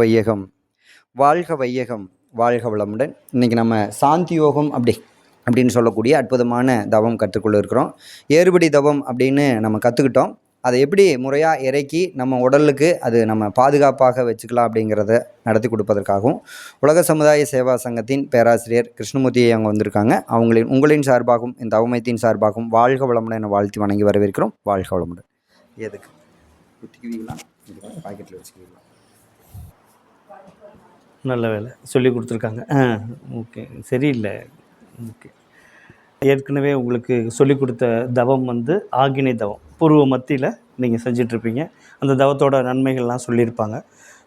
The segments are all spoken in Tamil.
வையகம், வாழ்க வையகம், வாழ்க வளமுடன். இன்றைக்கி நம்ம சாந்தி யோகம் அப்படின்னு சொல்லக்கூடிய அற்புதமான தவம் கற்றுக்கொள்ள இருக்கிறோம். ஏறுபடி தவம் அப்படின்னு நம்ம கற்றுக்கிட்டோம். அதை எப்படி முறையாக இறக்கி நம்ம உடலுக்கு அது நம்ம பாதுகாப்பாக வச்சுக்கலாம் அப்படிங்கிறத நடத்தி கொடுப்பதற்காகவும் உலக சமுதாய சேவா சங்கத்தின் பேராசிரியர் கிருஷ்ணமூர்த்தியை அவங்க வந்திருக்காங்க. உங்களின் சார்பாகவும் இந்த தவமையத்தின் சார்பாகவும் வாழ்க வளமுடன் என வாழ்த்தி வணங்கி வரவேற்கிறோம். வாழ்க வளமுடன். எதுக்கு குத்திக்குவீங்களா? பாக்கெட்டில் வச்சுக்குவீங்களா? நல்ல வேலை சொல்லி கொடுத்துருக்காங்க. ஓகே, சரியில்லை. ஓகே, ஏற்கனவே உங்களுக்கு சொல்லி கொடுத்த தவம் ஆகினை தவம் பூர்வ மத்தியில் நீங்கள் செஞ்சிட்ருப்பீங்க. அந்த தவத்தோட நன்மைகள்லாம் சொல்லியிருப்பாங்க.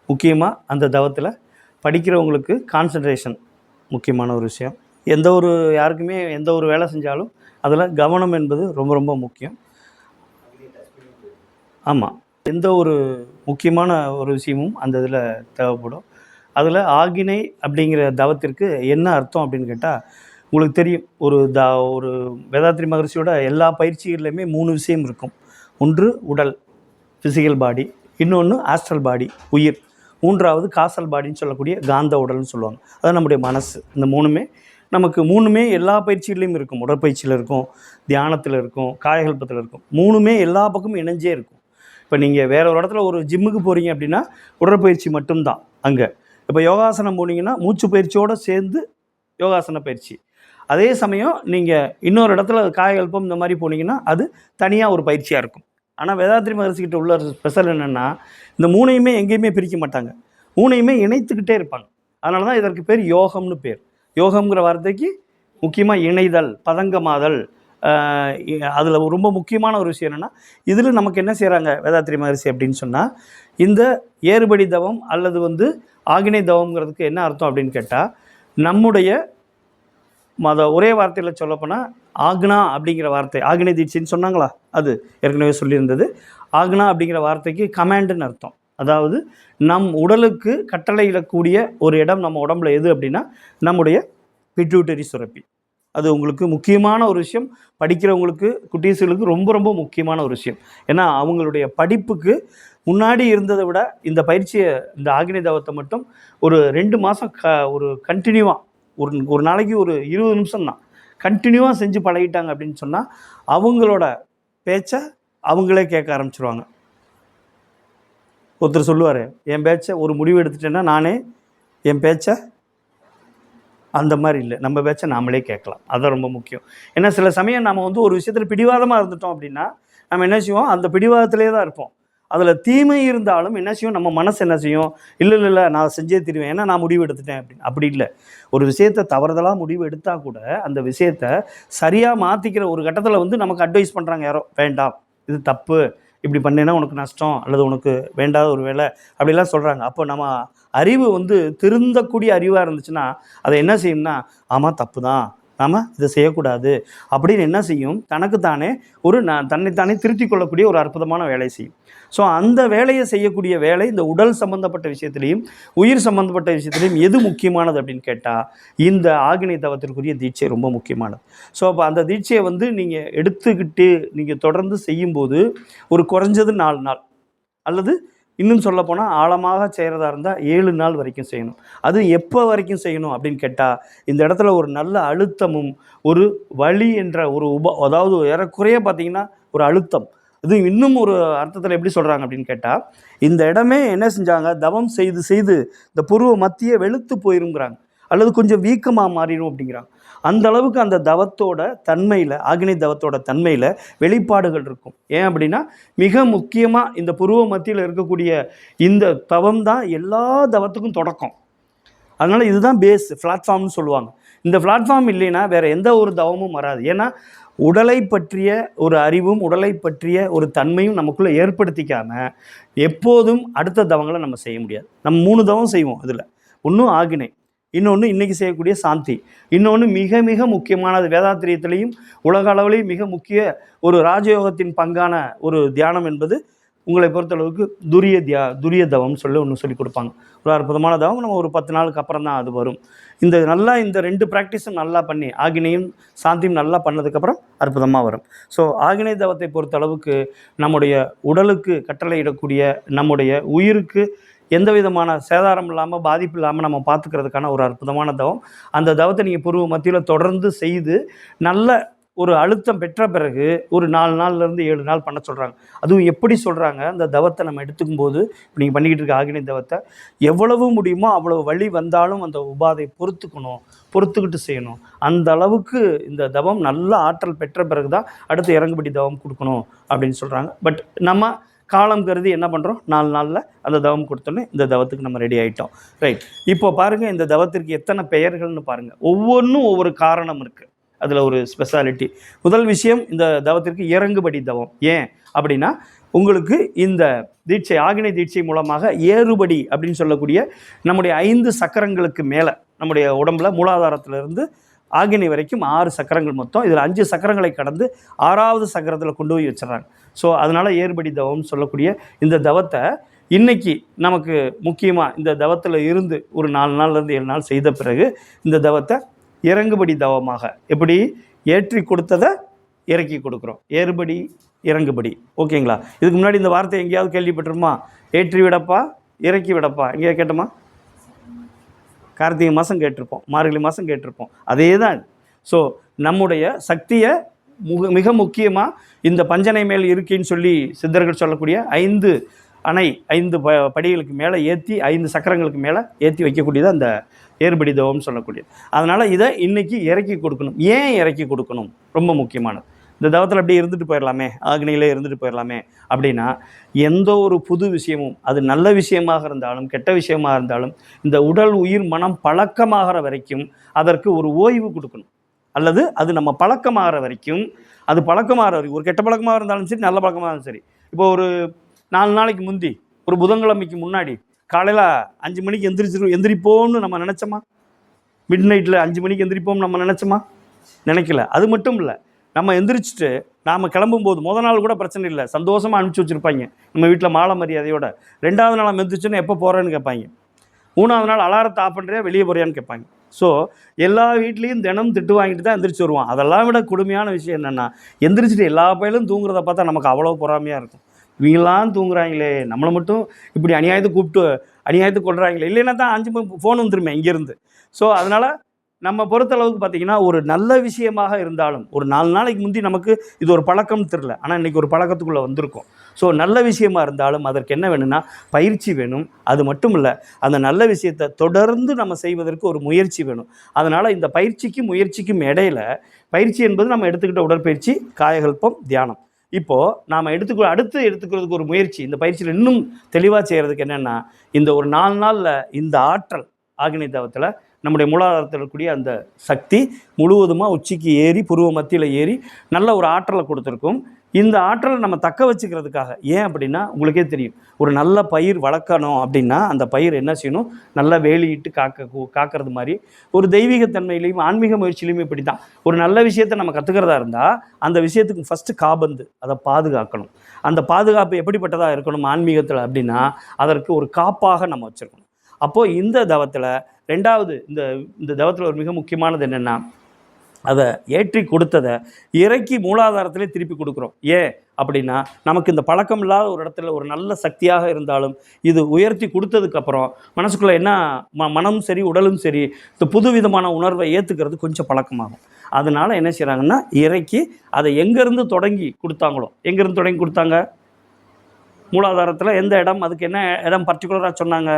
முக்கியமாக அந்த தவத்தில் படிக்கிறவங்களுக்கு கான்சன்ட்ரேஷன் முக்கியமான ஒரு விஷயம். யாருக்குமே எந்த ஒரு வேலை செஞ்சாலும் அதில் கவனம் என்பது ரொம்ப ரொம்ப முக்கியம். ஆமாம், எந்த ஒரு முக்கியமான ஒரு விஷயமும் அந்த இதில் தேவைப்படும். அதில் ஆகினை அப்படிங்கிற தவத்திற்கு என்ன அர்த்தம் அப்படின்னு கேட்டால், உங்களுக்கு தெரியும், ஒரு வேதாத்ரி மகரிஷியோட எல்லா பயிற்சிகள்லையுமே 3 விஷயம் இருக்கும். ஒன்று உடல், ஃபிசிக்கல் பாடி, இன்னொன்று ஆஸ்ட்ரல் பாடி, உயிர், மூன்றாவது காசல் பாடின்னு சொல்லக்கூடிய காந்த உடல்னு சொல்லுவாங்க. அதான் நம்முடைய மனசு. இந்த மூணுமே எல்லா பயிற்சிகள்லையும் இருக்கும். உடற்பயிற்சியில் இருக்கும், தியானத்தில் இருக்கும், காயகல்பத்தில் இருக்கும். மூணுமே எல்லா பக்கமும் இணைஞ்சே இருக்கும். இப்போ நீங்கள் வேறு ஒரு இடத்துல ஒரு ஜிம்முக்கு போகிறீங்க அப்படின்னா உடற்பயிற்சி மட்டும்தான் அங்கே. இப்போ யோகாசனம் போனீங்கன்னா மூச்சு பயிற்சியோடு சேர்ந்து யோகாசன பயிற்சி. அதே சமயம் நீங்கள் இன்னொரு இடத்துல காயகல்பம் இந்த மாதிரி போனீங்கன்னா அது தனியாக ஒரு பயிற்சியாக இருக்கும். ஆனால் வேதாத்ரி மகரிஷிக்கிட்ட உள்ள ஸ்பெஷல் என்னென்னா, இந்த மூணையுமே எங்கேயுமே பிரிக்க மாட்டாங்க, மூணையுமே இணைத்துக்கிட்டே இருப்பாங்க. அதனால தான் இதற்கு பேர் யோகம்னு பேர். யோகம்ங்கிற வார்த்தைக்கு முக்கியமாக இணைதல், பதங்கமாதல். அதில் ரொம்ப முக்கியமான ஒரு விஷயம் என்னென்னா, இதில் நமக்கு என்ன செய்கிறாங்க வேதாத்ரி மகரிஷி அப்படின்னு சொன்னால், இந்த ஏறுபடி தவம் அல்லது ஆகினை தவம்ங்கிறதுக்கு என்ன அர்த்தம் அப்படின்னு கேட்டால், நம்முடைய ஒரே வார்த்தையில் சொல்லப்போனால் ஆக்னா அப்படிங்கிற வார்த்தை, ஆகினை தீட்சைன்னு சொன்னாங்களா, அது ஏற்கனவே சொல்லியிருந்தது. ஆக்னா அப்படிங்கிற வார்த்தைக்கு கமாண்டுன்னு அர்த்தம். அதாவது நம் உடலுக்கு கட்டளையிடக்கூடிய ஒரு இடம் நம்ம உடம்புல எது அப்படின்னா நம்முடைய பிட்யூட்டரி சுரப்பி. அது உங்களுக்கு முக்கியமான ஒரு விஷயம். படிக்கிறவங்களுக்கு, குட்டீஸுகளுக்கு ரொம்ப ரொம்ப முக்கியமான ஒரு விஷயம். ஏன்னா அவங்களுடைய படிப்புக்கு முன்னாடி இருந்ததை விட இந்த பயிற்சியை, இந்த ஆகினை தவத்தை மட்டும் ஒரு 2 மாதம் ஒரு கண்டினியூவாக ஒரு நாளைக்கு ஒரு 20 நிமிஷம் தான் கண்டினியூவாக செஞ்சு பழகிட்டாங்க அப்படின்னு சொன்னால் அவங்களோட பேச்சை அவங்களே கேட்க ஆரம்பிச்சிருவாங்க. ஒருத்தர் சொல்லுவார், என் பேச்சை ஒரு முடிவு எடுத்துட்டேன்னா நானே என் பேச்சை அந்த மாதிரி இல்லை, நம்ம பேச்சை நாமளே கேட்கலாம். அதுதான் ரொம்ப முக்கியம். ஏன்னா சில சமயம் நம்ம ஒரு விஷயத்தில் பிடிவாதமாக இருந்துட்டோம் அப்படின்னா நம்ம என்ன செய்வோம், அந்த பிடிவாதத்திலே தான் இருப்போம். அதில் தீமை இருந்தாலும் என்ன செய்யும், நம்ம மனசு என்ன செய்யும், இல்லை நான் செஞ்சே தருவேன், ஏன்னா நான் முடிவு எடுத்துட்டேன் அப்படின்னு. அப்படி இல்லை, ஒரு விஷயத்தை தவறுதலாக முடிவு எடுத்தால் கூட அந்த விஷயத்தை சரியாக மாற்றிக்கிற ஒரு கட்டத்தில் நமக்கு அட்வைஸ் பண்ணுறாங்க யாரோ, வேண்டாம், இது தப்பு, இப்படி பண்ணேன்னா உனக்கு நஷ்டம், அல்லது உனக்கு வேண்டாத ஒரு வேலை, அப்படிலாம் சொல்கிறாங்க. அப்போ நம்ம அறிவு திருந்தக்கூடிய அறிவாக இருந்துச்சுன்னா அதை என்ன செய்யும்னா, ஆமாம் தப்பு தான், நாம் இதை செய்யக்கூடாது அப்படின்னு என்ன செய்யும், தனக்குத்தானே தன்னைத்தானே திருத்தி கொள்ளக்கூடிய ஒரு அற்புதமான வேலை செய்யும். ஸோ அந்த வேலையை செய்யக்கூடிய வேலை இந்த உடல் சம்மந்தப்பட்ட விஷயத்துலையும் உயிர் சம்மந்தப்பட்ட விஷயத்துலையும் எது முக்கியமானது அப்படின்னு கேட்டால் இந்த ஆகினை தவத்திற்குரிய தீட்சை ரொம்ப முக்கியமானது. ஸோ அப்போ அந்த தீட்சையை நீங்கள் எடுத்துக்கிட்டு நீங்கள் தொடர்ந்து செய்யும்போது ஒரு குறைஞ்சது 4 நாள், அல்லது இன்னும் சொல்லப்போனால் ஆழமாக செய்கிறதா இருந்தால் 7 நாள் வரைக்கும் செய்யணும். அது எப்போ வரைக்கும் செய்யணும் அப்படின்னு கேட்டால், இந்த இடத்துல ஒரு நல்ல அழுத்தமும் ஒரு வலி என்ற ஒரு அதாவது ஏறக்குறைய பார்த்திங்கன்னா ஒரு அழுத்தம். இது இன்னும் ஒரு அர்த்தத்தில் எப்படி சொல்கிறாங்க அப்படின்னு கேட்டால், இந்த இடமே என்ன செஞ்சாங்க, தவம் செய்து செய்து இந்த பூர்வ மத்திய வெளுத்து போயிருங்கிறாங்க, அல்லது கொஞ்சம் வீக்கமாக மாறிடும் அப்படிங்கிறாங்க. அந்த அளவுக்கு அந்த தவத்தோட தன்மையில், ஆகினை தவத்தோட தன்மையில் வெளிப்பாடுகள் இருக்கும். ஏன் அப்படின்னா மிக முக்கியமாக இந்த பூர்வ மத்தியில் இருக்கக்கூடிய இந்த தவம் தான் எல்லா தவத்துக்கும் தொடக்கம். அதனால் இதுதான் பேஸ், பிளாட்ஃபார்ம்னு சொல்லுவாங்க. இந்த பிளாட்ஃபார்ம் இல்லைன்னா வேறு எந்த ஒரு தவமும் வராது. ஏன்னா உடலை பற்றிய ஒரு அறிவும் உடலை பற்றிய ஒரு தன்மையும் நமக்குள்ளே ஏற்படுத்திக்காமல் எப்போதும் அடுத்த தவங்களை நம்ம செய்ய முடியாது. நம்ம 3 தவம் செய்வோம். அதில் ஒன்று ஆகினை, இன்னொன்று இன்றைக்கி செய்யக்கூடிய சாந்தி, இன்னொன்று மிக மிக முக்கியமானது வேதாத்திரியத்திலையும் உலக அளவிலையும் மிக முக்கிய ஒரு ராஜயோகத்தின் பங்கான ஒரு தியானம் என்பது உங்களை பொறுத்தளவுக்கு துரிய தவம் ஒன்று சொல்லி கொடுப்பாங்க. ஒரு அற்புதமான தவம். நம்ம ஒரு 10 நாளுக்கு அப்புறம் தான் அது வரும். இந்த 2 ப்ராக்டிஸும் நல்லா பண்ணி ஆகினையும் சாந்தியும் நல்லா பண்ணதுக்கப்புறம் அற்புதமாக வரும். ஸோ ஆகினை தவத்தை பொறுத்தளவுக்கு நம்முடைய உடலுக்கு கட்டளையிடக்கூடிய, நம்முடைய உயிருக்கு எந்த விதமான சேதாரம் இல்லாமல் பாதிப்பு இல்லாமல் நம்ம பார்த்துக்கிறதுக்கான ஒரு அற்புதமான தவம். அந்த தவத்தை நீங்கள் புருவ மத்தியில் தொடர்ந்து செய்து நல்ல ஒரு அழுத்தம் பெற்ற பிறகு ஒரு 4 நாள்லேருந்து 7 நாள் பண்ண சொல்கிறாங்க. அதுவும் எப்படி சொல்கிறாங்க, அந்த தவத்தை நம்ம எடுத்துக்கும் போது இப்போ நீங்கள் பண்ணிக்கிட்டு இருக்க ஆகினி தவத்தை எவ்வளவு முடியுமோ அவ்வளவு வலி வந்தாலும் அந்த உபாதை பொறுத்துக்கிட்டு செய்யணும். அந்த அளவுக்கு இந்த தவம் நல்ல ஆற்றல் பெற்ற பிறகு தான் அடுத்து இறங்குபடி தவம் கொடுக்கணும் அப்படின்னு சொல்கிறாங்க. பட் நம்ம காலம் கருதி என்ன பண்ணுறோம், 4 நாளில் அந்த தவம் கொடுத்தோன்னே இந்த தவத்துக்கு நம்ம ரெடி ஆகிட்டோம். ரைட். இப்போ பாருங்கள், இந்த தவத்திற்கு எத்தனை பெயர்கள்னு பாருங்கள். ஒவ்வொன்றும் ஒவ்வொரு காரணம் இருக்குது. அதில் ஒரு ஸ்பெஷாலிட்டி. முதல் விஷயம், இந்த தவத்திற்கு இறங்குபடி தவம். ஏன் அப்படின்னா, உங்களுக்கு இந்த தீட்சை ஆகினை தீட்சை மூலமாக ஏறுபடி அப்படின்னு சொல்லக்கூடிய நம்முடைய 5 சக்கரங்களுக்கு மேலே நம்முடைய உடம்புல மூலாதாரத்திலிருந்து ஆகினை வரைக்கும் 6 சக்கரங்கள் மொத்தம். இதில் 5 சக்கரங்களை கடந்து 6வது சக்கரத்தில் கொண்டு போய் வச்சிடறாங்க. ஸோ அதனால் ஏறுபடி தவம்னு சொல்லக்கூடிய இந்த தவத்தை இன்றைக்கி நமக்கு முக்கியமாக இந்த தவத்தில் இருந்து ஒரு 4 நாள்லேருந்து 7 நாள் செய்த பிறகு இந்த தவத்தை இறங்குபடி தவமாக, எப்படி ஏற்றி கொடுத்ததை இறக்கி கொடுக்குறோம், ஏறுபடி இறங்குபடி. ஓகேங்களா? இதுக்கு முன்னாடி இந்த வார்த்தை எங்கேயாவது கேள்விப்பட்டிருமா? ஏற்றி விடப்பா இறக்கி விடப்பா எங்கேயா கேட்டோமா? கார்த்திகை மாதம் கேட்டிருப்போம், மார்கழி மாதம் கேட்டிருப்போம். அதே தான். ஸோ நம்முடைய சக்தியை மிக முக்கியமாக இந்த பஞ்சனை மேல் இருக்கின்னு சொல்லி சித்தர்கள் சொல்லக்கூடிய 5 அணை 5 படிகளுக்கு மேலே ஏற்றி 5 சக்கரங்களுக்கு மேலே ஏற்றி வைக்கக்கூடியது அந்த ஏறுபடி தவம்னு சொல்லக்கூடியது. அதனால் இதை இன்றைக்கி இறக்கி கொடுக்கணும். ஏன் இறக்கி கொடுக்கணும்? ரொம்ப முக்கியமானது. இந்த தவத்தில் அப்படியே இருந்துட்டு போயிடலாமே, ஆக்னியிலே இருந்துட்டு போயிடலாமே அப்படின்னா, எந்த ஒரு புது விஷயமும், அது நல்ல விஷயமாக இருந்தாலும் கெட்ட விஷயமாக இருந்தாலும், இந்த உடல் உயிர் மனம் பழக்கமாகிற வரைக்கும் அதற்கு ஒரு ஓய்வு கொடுக்கணும். அல்லது அது நம்ம பழக்கமாகிற வரைக்கும், அது பழக்கமாகிற வரைக்கும், ஒரு கெட்ட பழக்கமாக இருந்தாலும் சரி, நல்ல பழக்கமாக இருந்தாலும் சரி. இப்போ ஒரு 4 நாளைக்கு முந்தி, ஒரு புதன்கிழமைக்கு முன்னாடி காலையில் 5 மணிக்கு எந்திரிப்போம்னு நம்ம நினச்சோமா? மிட் நைட்டில் 5 மணிக்கு எந்திரிப்போம்னு நம்ம நினச்சோமா? நினைக்கல. அது மட்டும் இல்லை, நம்ம எந்திரிச்சிட்டு நாம் கிளம்பும்போது முதல் நாள் கூட பிரச்சனை இல்லை, சந்தோஷமாக அனுப்பிச்சி வச்சுருப்பாங்க நம்ம வீட்டில் மாலை மரியாதையோட. 2வது நாள் நம்ம எந்திரிச்சோன்னு எப்போ போகிறேன்னு கேட்பாங்க. 3வது நாள் அலாரத்தை ஆஃப் பண்ணுறியா, வெளியே போறியான்னு கேட்பாங்க. ஸோ எல்லா வீட்லேயும் தினம் திட்டு வாங்கிட்டு தான் எந்திரிச்சு வருவான். அதெல்லாம் விட கொடுமையான விஷயம் என்னென்னா, எந்திரிச்சிட்டு எல்லா பயிலும் தூங்குறத பார்த்தா நமக்கு அவ்வளோ பொறாமையாக இருக்கும். இவங்களாம் தூங்குறாங்களே, நம்மளை மட்டும் இப்படி அநியாயத்துக்கு கொள்கிறாங்களே. இல்லைன்னா தான் 5 ஃபோன் வந்துருமே இங்கேருந்து. ஸோ அதனால் நம்ம பொறுத்தளவுக்கு பார்த்திங்கன்னா, ஒரு நல்ல விஷயமாக இருந்தாலும் ஒரு 4 நாளைக்கு முந்தி நமக்கு இது ஒரு பழக்கம் தெரில, ஆனால் இன்றைக்கி ஒரு பழக்கத்துக்குள்ளே வந்திருக்கும். ஸோ நல்ல விஷயமாக இருந்தாலும் அதற்கு என்ன வேணும்னா பயிற்சி வேணும். அது மட்டும் இல்லை, அந்த நல்ல விஷயத்தை தொடர்ந்து நம்ம செய்வதற்கு ஒரு முயற்சி வேணும். அதனால் இந்த பயிற்சிக்கும் முயற்சிக்கும் இடையில, பயிற்சி என்பது நம்ம எடுத்துக்கிட்ட உடற்பயிற்சி, காயகல்பம், தியானம். இப்போது நாம் அடுத்து எடுத்துக்கிறதுக்கு ஒரு முயற்சி, இந்த பயிற்சியில் இன்னும் தெளிவாக செய்கிறதுக்கு என்னென்னா, இந்த ஒரு 4 நாளில் இந்த ஆற்றல் ஆகினி தவத்தில் நம்முடைய மூலாதாரத்தில் இருக்கக்கூடிய அந்த சக்தி முழுவதுமாக உச்சிக்கு ஏறி புருவ மத்தியில் ஏறி நல்ல ஒரு ஆற்றலை கொடுத்துருக்கும். இந்த ஆற்றலை நம்ம தக்க வச்சுக்கிறதுக்காக, ஏன் அப்படின்னா உங்களுக்கே தெரியும், ஒரு நல்ல பயிர் வளர்க்கணும் அப்படின்னா அந்த பயிர் என்ன செய்யணும், நல்லா வேலியிட்டு காக்கிறது மாதிரி ஒரு தெய்வீகத்தன்மையிலையும் ஆன்மீக முயற்சியிலையும் இப்படி தான். ஒரு நல்ல விஷயத்தை நம்ம கற்றுக்கிறதா இருந்தால் அந்த விஷயத்துக்கு ஃபஸ்ட்டு காபந்து, அதை பாதுகாக்கணும். அந்த பாதுகாப்பு எப்படிப்பட்டதாக இருக்கணும் ஆன்மீகத்தில் அப்படின்னா, அதற்கு ஒரு காப்பாக நம்ம வச்சுருக்கணும். அப்போது இந்த தவத்தில் 2வது இந்த தவத்தில் ஒரு மிக முக்கியமானது என்னென்னா, அதை ஏற்றி கொடுத்ததை இறக்கி மூலாதாரத்திலே திருப்பி கொடுக்குறோம். ஏன் அப்படின்னா, நமக்கு இந்த பழக்கம் இல்லாத ஒரு இடத்துல ஒரு நல்ல சக்தியாக இருந்தாலும் இது உயர்த்தி கொடுத்ததுக்கப்புறம் மனசுக்குள்ளே என்ன மனமும் சரி உடலும் சரி இந்த புது விதமான உணர்வை ஏற்றுக்கிறது கொஞ்சம் பழக்கமாகும். அதனால் என்ன செய்கிறாங்கன்னா, இறக்கி அதை எங்கேருந்து தொடங்கி கொடுத்தாங்களோ, எங்கேருந்து தொடங்கி கொடுத்தாங்க, மூலாதாரத்தில் எந்த இடம், அதுக்கு என்ன இடம் பர்டிகுலராக சொன்னாங்க,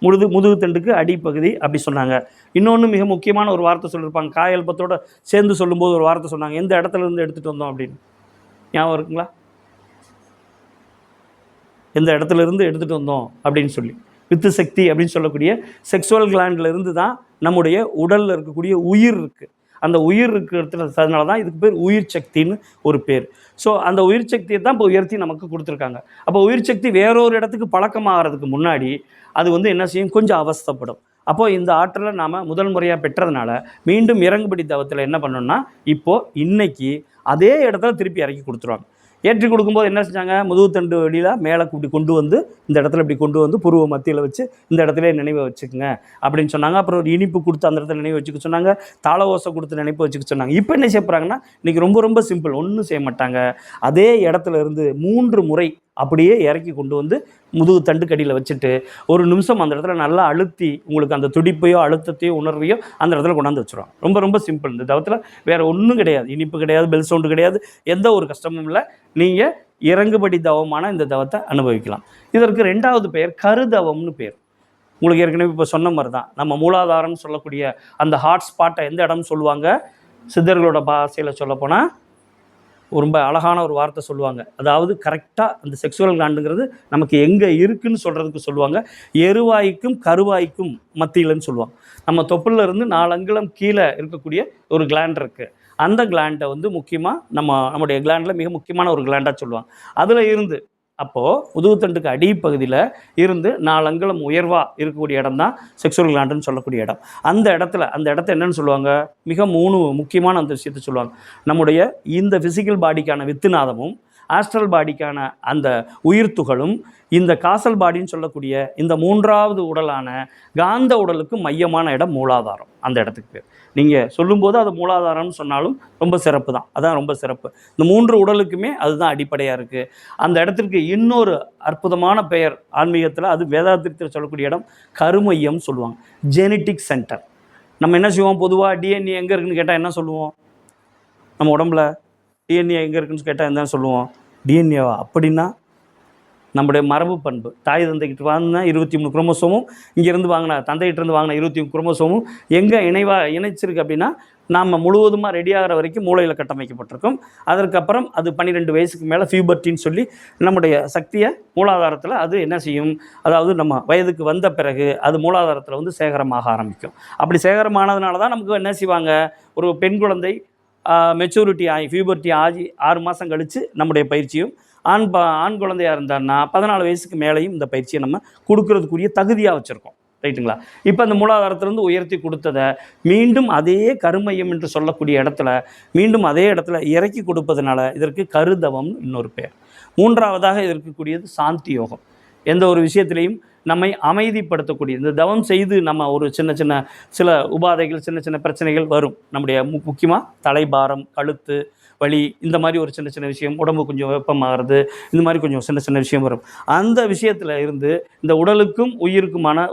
முதுகு தண்டுக்கு அடிப்பகுதி அப்படி சொன்னாங்க. இன்னொன்று மிக முக்கியமான ஒரு வார்த்தை சொல்லியிருப்பாங்க, காயல்பத்தோடு சேர்ந்து சொல்லும்போது ஒரு வார்த்தை சொன்னாங்க, எந்த இடத்துல இருந்து எடுத்துகிட்டு வந்தோம் அப்படின்னு ஞாபகம் இருக்குங்களா? எந்த இடத்துல இருந்து எடுத்துகிட்டு வந்தோம் அப்படின்னு சொல்லி, வித்து சக்தி அப்படின்னு சொல்லக்கூடிய செக்ஸுவல் கிளாண்டில் இருந்து தான் நம்முடைய உடலில் இருக்கக்கூடிய உயிர் இருக்குது. அந்த உயிர் இருக்கிறதுனால தான் இதுக்கு பேர் உயிர் சக்தின்னு ஒரு பேர். ஸோ அந்த உயிர் சக்தியை தான் இப்போ உயர்த்தி நமக்கு கொடுத்துருக்காங்க. அப்போ உயிர் சக்தி வேறொரு இடத்துக்கு பழக்கமாகறதுக்கு முன்னாடி அது என்ன செய்யும், கொஞ்சம் அவஸ்தைப்படும். அப்போது இந்த ஆற்றலை நாம் முதல் முறையாக பெற்றதுனால மீண்டும் இறங்குபடி தவத்தில் என்ன பண்ணணும்னா, இப்போது இன்றைக்கி அதே இடத்துல திருப்பி இறக்கி கொடுத்துருவாங்க. ஏற்றி கொடுக்கும்போது என்ன செஞ்சாங்க, முதுகுத்தண்டு வழியில் மேலே இப்படி கொண்டு வந்து இந்த இடத்துல இப்படி கொண்டு வந்து புருவ மத்தியில் வச்சு இந்த இடத்துல நினைவை வச்சுக்கோங்க அப்படின்னு சொன்னாங்க. அப்புறம் ஒரு இனிப்பு கொடுத்து அந்த இடத்துல நினைவு வச்சுக்க சொன்னாங்க, தாள ஓசை கொடுத்து நினைப்பு வச்சுக்க சொன்னாங்க. இப்போ என்ன செய்யப்படுறாங்கன்னா, இன்றைக்கி ரொம்ப ரொம்ப சிம்பிள், ஒன்றும் செய்ய மாட்டாங்க. அதே இடத்துல இருந்து 3 முறை அப்படியே இறக்கி கொண்டு வந்து முதுகு தண்டு கடியில் வச்சுட்டு ஒரு நிமிஷம் அந்த இடத்துல நல்லா அழுத்தி உங்களுக்கு அந்த துடிப்பையோ அழுத்தத்தையோ உணர்வையோ அந்த இடத்துல கொண்டாந்து வச்சுருவாங்க. ரொம்ப ரொம்ப சிம்பிள். இந்த தவத்தில் வேறு ஒன்றும் கிடையாது. இனிப்பு கிடையாது, பெல் சவுண்டு கிடையாது, எந்த ஒரு கஷ்டமும் இல்லை. நீங்கள் இறங்குபடி தவமான இந்த தவத்தை அனுபவிக்கலாம். இதற்கு 2வது பெயர் கருதவம்னு பேர். உங்களுக்கு ஏற்கனவே இப்போ சொன்ன மாதிரி தான், நம்ம மூலாதாரம்னு சொல்லக்கூடிய அந்த ஹாட் ஸ்பாட்டை எந்த இடம்னு சொல்லுவாங்க, சித்தர்களோட பாஷையில் சொல்லப்போனால் ரொம்ப அழகான ஒரு வார்த்தை சொல்லுவாங்க. அதாவது கரெக்டாக அந்த செக்ஸுவல் கிளாண்டுங்கிறது நமக்கு எங்கே இருக்குதுன்னு சொல்கிறதுக்கு சொல்லுவாங்க. எருவாய்க்கும் கருவாய்க்கும் மத்தியிலன்னு சொல்லுவாங்க. நம்ம தொப்புளில் இருந்து 4 அங்குலம் கீழே இருக்கக்கூடிய ஒரு கிளாண்ட் இருக்குது. அந்த கிளாண்டை வந்து முக்கியமாக நம்முடைய கிளாண்டில் மிக முக்கியமான ஒரு கிளாண்டாக சொல்லுவாங்க. அதில் இருந்து அப்போது முதுகுத்தண்டுக்கு அடிப்பகுதியில் இருந்து 4 அங்குலம் உயர்வாக இருக்கக்கூடிய இடம் தான் செக்ஸுவல் கிளாண்டுன்னு சொல்லக்கூடிய இடம். அந்த இடத்த என்னென்னு சொல்லுவாங்க, மிக 3 முக்கியமான அந்த விஷயத்தை சொல்லுவாங்க. நம்முடைய இந்த ஃபிசிக்கல் பாடிக்கான வித்துநாதமும், ஆஸ்ட்ரல் பாடிக்கான அந்த உயிர் துகளும், இந்த காசல் பாடின்னு சொல்லக்கூடிய இந்த 3வது உடலான காந்த உடலுக்கு மையமான இடம் மூலாதாரம். அந்த இடத்துக்கு பேர் நீங்கள் சொல்லும்போது அது மூலாதாரம்னு சொன்னாலும் ரொம்ப சிறப்பு தான். அதான் ரொம்ப சிறப்பு. இந்த 3 உடலுக்குமே அதுதான் அடிப்படையாக இருக்குது. அந்த இடத்திற்கு இன்னொரு அற்புதமான பெயர் ஆன்மீகத்தில், அது வேதாத்திரத்தில் சொல்லக்கூடிய இடம் கருமையம் சொல்லுவாங்க. Genetic centre. நம்ம என்ன செய்வோம், பொதுவாக டிஎன்ஏ எங்கே இருக்குதுன்னு கேட்டால் என்ன சொல்லுவோம், நம்ம உடம்புல டிஎன்ஏ எங்கே இருக்குதுன்னு கேட்டால் என்ன சொல்லுவோம், டிஎன்ஏவா அப்படின்னா நம்முடைய மரபு பண்பு. தாய் தந்தைக்கிட்ட வாங்கினா 23 குரோமோசோமும், இங்கேருந்து வாங்கின தந்தைகிட்டேருந்து வாங்கின 23 குரோமோசோமும் எங்கே இணைச்சிருக்கு அப்படின்னா, நாம் முழுவதுமாக ரெடியாகிற வரைக்கும் மூளையில் கட்டமைக்கப்பட்டிருக்கும். அதற்கப்புறம் அது 12 வயசுக்கு மேலே ஃபியூபர்ட்டின்னு சொல்லி நம்முடைய சக்தியை மூலாதாரத்தில் அது என்ன செய்யும், அதாவது நம்ம வயதுக்கு வந்த பிறகு அது மூலாதாரத்தில் வந்து சேகரமாக ஆரம்பிக்கும். அப்படி சேகரமானதுனால தான் நமக்கு என்ன செய்வாங்க, ஒரு பெண் குழந்தை மெச்சூரிட்டி ஆகி ஃபியூபர்ட்டி ஆகி 6 மாதம் கழித்து நம்முடைய பயிற்சியும், ஆண் குழந்தையாக இருந்தான்னா 14 வயசுக்கு மேலேயும் இந்த பயிற்சியை நம்ம கொடுக்கறதுக்குரிய தகுதியாக வச்சுருக்கோம். ரைட்டுங்களா? இப்போ அந்த மூலாதாரத்திலேருந்து உயர்த்தி கொடுத்ததை மீண்டும் அதே கருமையம் என்று சொல்லக்கூடிய இடத்துல மீண்டும் அதே இடத்துல இறக்கி கொடுப்பதனால இதற்கு கருதவம் இன்னொரு பேர். 3வதாக இருக்கக்கூடியது சாந்தி யோகம். எந்த ஒரு விஷயத்திலையும் நம்மை அமைதிப்படுத்தக்கூடிய, இந்த தவம் செய்து நம்ம ஒரு சில உபாதைகள், சின்ன பிரச்சனைகள் வரும். நம்முடைய முக்கியமாக தலைபாரம், கழுத்து வலி, இந்த மாதிரி ஒரு சின்ன விஷயம், உடம்பு கொஞ்சம் வெப்பமாகிறது, இந்த மாதிரி கொஞ்சம் சின்ன விஷயம் வரும். அந்த விஷயத்தில் இருந்து இந்த உடலுக்கும் உயிருக்குமான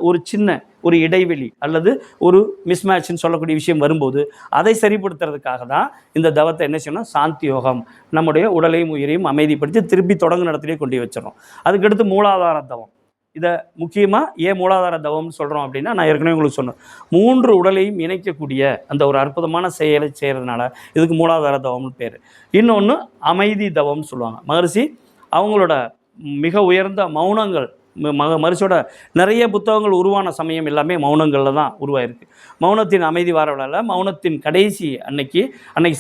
ஒரு இடைவெளி அல்லது ஒரு மிஸ்மேட்ச்னு சொல்லக்கூடிய விஷயம் வரும்போது அதை சரிப்படுத்துறதுக்காக தான் இந்த தவத்தை என்ன செய்யணும், சாந்தி யோகம். நம்முடைய உடலையும் உயிரையும் அமைதிப்படுத்தி திருப்பி தொடங்கு இடத்துலேயே கொண்டு வச்சிடறோம். அதுக்கடுத்து மூலாதார தவம். இதை முக்கியமாக ஏன் மூலாதார தவம்னு சொல்கிறோம் அப்படின்னா, நான் ஏற்கனவே உங்களுக்கு சொன்னேன், 3 உடலையும் இணைக்கக்கூடிய அந்த ஒரு அற்புதமான செயலை செய்கிறதுனால இதுக்கு மூலாதார தவம்னு பேர். இன்னொன்று அமைதி தவம்னு சொல்லுவாங்க. மகரிஷி அவங்களோட மிக உயர்ந்த மௌனங்கள், மகரிஷியோட நிறைய புத்தகங்கள் உருவான சமயம் எல்லாமே மௌனங்களில் தான் உருவாயிருக்கு. மௌனத்தின் அமைதி வாரவில்லை, மௌனத்தின் கடைசி அன்னைக்கு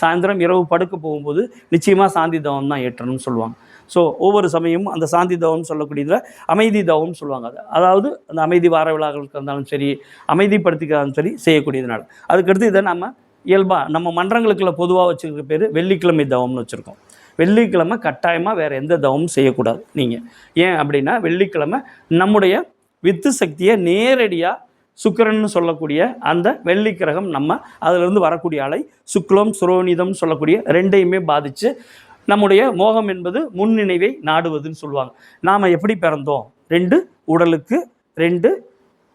சாயந்தரம் இரவு படுக்க போகும்போது நிச்சயமாக சாந்தி தவம் தான் ஏற்றணும்னு சொல்லுவாங்க. ஸோ ஒவ்வொரு சமயமும் அந்த சாந்தி தவம்னு சொல்லக்கூடியதில் அமைதி தவம்னு சொல்லுவாங்க. அதாவது அந்த அமைதி வார விழாக்களுக்கு இருந்தாலும் சரி, அமைதிப்படுத்திக்கிறாலும் சரி செய்யக்கூடியதுனால. அதுக்கடுத்து இதை நம்ம இயல்பாக நம்ம மன்றங்களுக்குள்ள பொதுவாக வச்சுருக்க பேர் வெள்ளிக்கிழமை தவம்னு வச்சுருக்கோம். வெள்ளிக்கிழமை கட்டாயமாக வேறு எந்த தவமும் செய்யக்கூடாது நீங்கள். ஏன் அப்படின்னா, வெள்ளிக்கிழமை நம்முடைய வித்து சக்தியை நேரடியாக சுக்கிரன்னு சொல்லக்கூடிய அந்த வெள்ளிக்கிரகம் நம்ம அதிலிருந்து வரக்கூடிய அலை சுக்லம் சுரோனிதம் சொல்லக்கூடிய 2ஐயுமே பாதித்து நம்முடைய மோகம் என்பது முன்னினைவை நாடுவதுன்னு சொல்லுவாங்க. நாம் எப்படி பிறந்தோம், 2 உடலுக்கு 2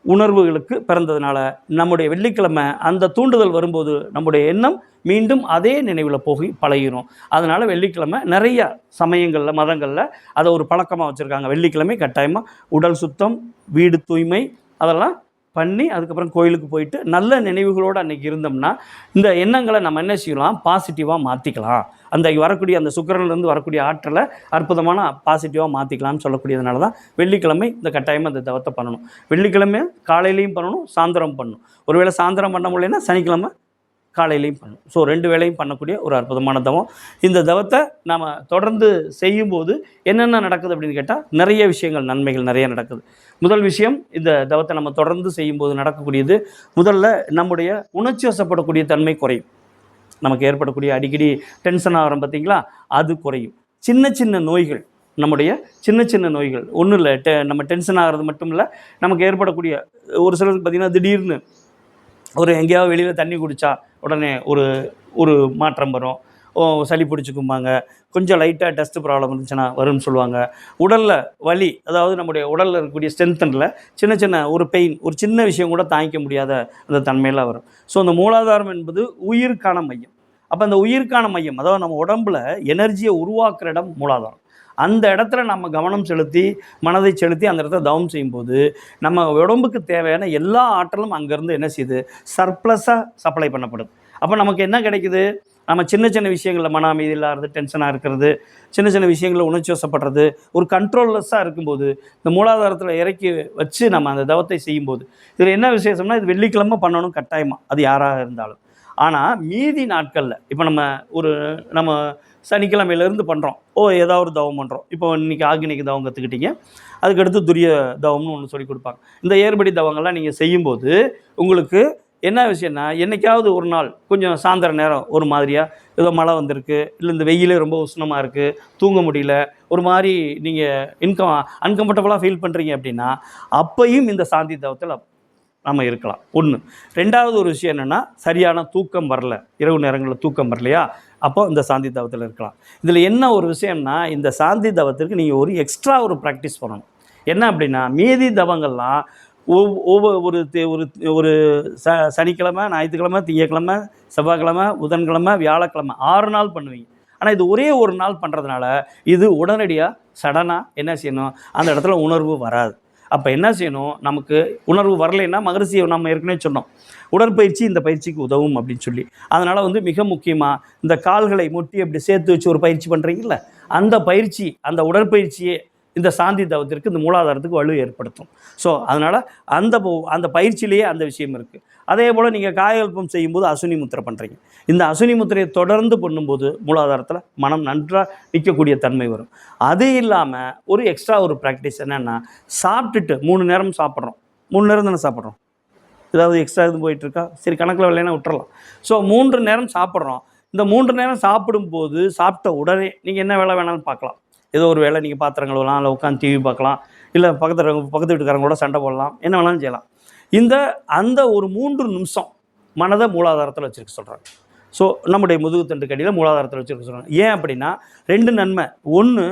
உணர்வுகளுக்கு பிறந்ததுனால நம்முடைய வெள்ளிக்கிழமை அந்த தூண்டுதல் வரும்போது நம்முடைய எண்ணம் மீண்டும் அதே நினைவில் போய் பழகிரும். அதனால் வெள்ளிக்கிழமை நிறைய சமயங்களில் மதங்களில் அதை ஒரு பழக்கமாக வச்சுருக்காங்க. வெள்ளிக்கிழமை கட்டாயமாக உடல் சுத்தம், வீடு தூய்மை அதெல்லாம் பண்ணி அதுக்கப்புறம் கோயிலுக்கு போயிட்டு நல்ல நினைவுகளோடு அன்றைக்கி இருந்தோம்னா இந்த எண்ணங்களை நம்ம என்ன செய்யலாம், பாசிட்டிவாக மாற்றிக்கலாம். அந்த வரக்கூடிய அந்த சுக்கிரன்லேருந்து வரக்கூடிய ஆற்றலை அற்புதமான பாசிட்டிவாக மாற்றிக்கலாம்னு சொல்லக்கூடியதுனால தான் வெள்ளிக்கிழமை இந்த கட்டாயமாக அந்த தவத்தை பண்ணணும். வெள்ளிக்கிழமை காலையிலையும் பண்ணணும், சாயந்தரம் பண்ணணும். ஒருவேளை சாயந்தரம் பண்ண முடியலைன்னா சனிக்கிழமை காலையிலையும் பண்ணணும். ஸோ 2 வேளையும் பண்ணக்கூடிய ஒரு அற்புதமான தவம். இந்த தவத்தை நாம் தொடர்ந்து செய்யும்போது என்னென்ன நடக்குது அப்படின்னு கேட்டால் நிறைய விஷயங்கள், நன்மைகள் நிறைய நடக்குது. முதல் விஷயம், இந்த தவத்தை நம்ம தொடர்ந்து செய்யும்போது நடக்கக்கூடியது, முதல்ல நம்முடைய உணர்ச்சி வசப்படக்கூடிய தன்மை குறையும். நமக்கு ஏற்படக்கூடிய அடிக்கடி டென்ஷன் ஆகிறோம் பார்த்தீங்களா, அது குறையும். சின்ன நோய்கள், நம்முடைய சின்ன நோய்கள் ஒன்றும் இல்லை, நம்ம டென்ஷன் ஆகிறது மட்டும் இல்லை, நமக்கு ஏற்படக்கூடிய ஒரு சிலருக்கு பார்த்திங்கன்னா திடீர்னு எங்கேயாவது வெளியில் தண்ணி குடித்தா உடனே ஒரு மாற்றம் வரும். சளி பிடிச்சிக்கும்பாங்க. கொஞ்சம் லைட்டாக டஸ்ட் ப்ராப்ளம் இருந்துச்சுன்னா வரும்னு சொல்லுவாங்க. உடலில் வலி, அதாவது நம்முடைய உடலில் இருக்கக்கூடிய ஸ்ட்ரென்த்தனில் சின்ன சின்ன ஒரு பெயின், ஒரு சின்ன விஷயம் கூட தாங்கிக்க முடியாத அந்த தன்மையெல்லாம் வரும். ஸோ அந்த மூலாதாரம் என்பது உயிருக்கான மையம். அப்போ அந்த உயிருக்கான மையம், அதாவது நம்ம உடம்புல எனர்ஜியை உருவாக்குற இடம் மூலாதாரம். அந்த இடத்துல நம்ம கவனம் செலுத்தி, மனதை செலுத்தி அந்த இடத்துல தவம் செய்யும்போது நம்ம உடம்புக்கு தேவையான எல்லா ஆற்றலும் அங்கேருந்து என்ன செய்யுது, சர்ப்ளஸாக சப்ளை பண்ணப்படுது. அப்போ நமக்கு என்ன கிடைக்குது, நம்ம சின்ன சின்ன விஷயங்களில் மன அமைதி இல்லாதது, டென்ஷனாக இருக்கிறது, சின்ன சின்ன விஷயங்களில் உணர்ச்சி வசப்படுறது, ஒரு கண்ட்ரோல்லெஸ்ஸாக இருக்கும்போது இந்த மூலாதாரத்தில் இறக்கி வச்சு நம்ம அந்த தவத்தை செய்யும்போது, இதில் என்ன விசேஷம்னா, இது வெள்ளிக்கிழமை பண்ணணும் கட்டாயமாக, அது யாராக இருந்தாலும். ஆனால் மீதி நாட்களில் இப்போ நம்ம சனிக்கிழமையிலேருந்து பண்ணுறோம், ஏதாவது ஒரு தவம் பண்ணுறோம். இப்போ இன்றைக்கி ஆக்னிக்கு தவம் கற்றுக்கிட்டீங்க, அதுக்கடுத்து துரிய தவம்னு ஒன்று சொல்லி கொடுப்பாங்க. இந்த ஏறுபடி தவங்கள்லாம் நீங்கள் செய்யும்போது உங்களுக்கு என்ன விஷயம்னா, என்றைக்காவது ஒரு நாள் கொஞ்சம் சாயந்தர நேரம் ஒரு மாதிரியாக ஏதோ மழை வந்திருக்கு, இல்லை இந்த வெயிலே ரொம்ப உஷ்ணமாக இருக்குது, தூங்க முடியல, ஒரு மாதிரி நீங்கள் அன்கம்ஃபர்டபுளாக ஃபீல் பண்ணுறீங்க அப்படின்னா, அப்பையும் இந்த சாந்தி தவத்தில் நம்ம இருக்கலாம். ஒன்று. ரெண்டாவது ஒரு விஷயம் என்னென்னா, சரியான தூக்கம் வரல, இரவு நேரங்களில் தூக்கம் வரலையா, அப்போ இந்த சாந்தி தவத்தில் இருக்கலாம். இதில் என்ன ஒரு விஷயம்னா, இந்த சாந்தி தவத்திற்கு நீங்கள் ஒரு எக்ஸ்ட்ரா ஒரு ப்ராக்டிஸ் பண்ணணும். என்ன அப்படின்னா, மீதி தவங்கள்லாம் ஒரு சனிக்கிழமை, ஞாயிற்றுக்கிழமை, திங்கக்கிழமை, செவ்வாய்க்கிழமை, புதன்கிழமை, வியாழக்கிழமை 6 நாள் பண்ணுவீங்க. ஆனால் இது ஒரே ஒரு நாள் பண்ணுறதுனால இது உடனடியாக சடனாக என்ன செய்யணும், அந்த இடத்துல உணர்வு வராது. அப்போ என்ன செய்யணும், நமக்கு உணர்வு வரலைன்னா மகரிஷியை நம்ம ஏற்கனவே சொன்னோம், உடற்பயிற்சி இந்த பயிற்சிக்கு உதவும் அப்படின்னு சொல்லி. அதனால் மிக முக்கியமாக இந்த கால்களை முட்டி அப்படி சேர்த்து வச்சு ஒரு பயிற்சி பண்ணுறீங்கல்ல, அந்த பயிற்சி, அந்த உடற்பயிற்சியே இந்த சாந்தி தவத்திற்கு, இந்த மூலாதாரத்துக்கு வலு ஏற்படுத்தும். ஸோ அதனால் அந்த பயிற்சியிலேயே அந்த விஷயம் இருக்குது. அதே போல் நீங்கள் காயகல்பம் செய்யும்போது அசுனி முத்திரை பண்ணுறீங்க. இந்த அசுனி முத்திரையை தொடர்ந்து பண்ணும்போது மூலாதாரத்தில் மனம் நன்றாக நிற்கக்கூடிய தன்மை வரும். அது இல்லாமல் ஒரு எக்ஸ்ட்ரா ஒரு ப்ராக்டிஸ் என்னென்னா, சாப்பிட்டுட்டு 3 நேரம் சாப்பிட்றோம், 3 நேரம் தானே சாப்பிட்றோம், ஏதாவது எக்ஸ்ட்ரா எதுவும் போயிட்டுருக்கா, சரி கணக்கில் வரலைன்னா விட்டுறலாம். ஸோ 3 நேரம் சாப்பிட்றோம். இந்த 3 நேரம் சாப்பிடும்போது சாப்பிட்ட உடனே நீங்கள் என்ன வேலை வேணாலும் பார்க்கலாம். ஏதோ ஒரு வேலை, நீங்கள் பாத்திரம் கழுவலாம், இல்லை உட்காந்து டிவி பார்க்கலாம், இல்லை பக்கத்து வீட்டுக்காரங்க கூட சண்டை போடலாம், என்ன வேணாலும் செய்யலாம். அந்த ஒரு 3 நிமிஷம் மனதை மூலாதாரத்தில் வச்சுருக்க சொல்கிறாங்க. ஸோ நம்முடைய முதுகுத்தண்டு கடியில் மூலாதாரத்தில் வச்சுருக்க சொல்கிறாங்க. ஏன் அப்படின்னா 2 நன்மை. ஒன்று,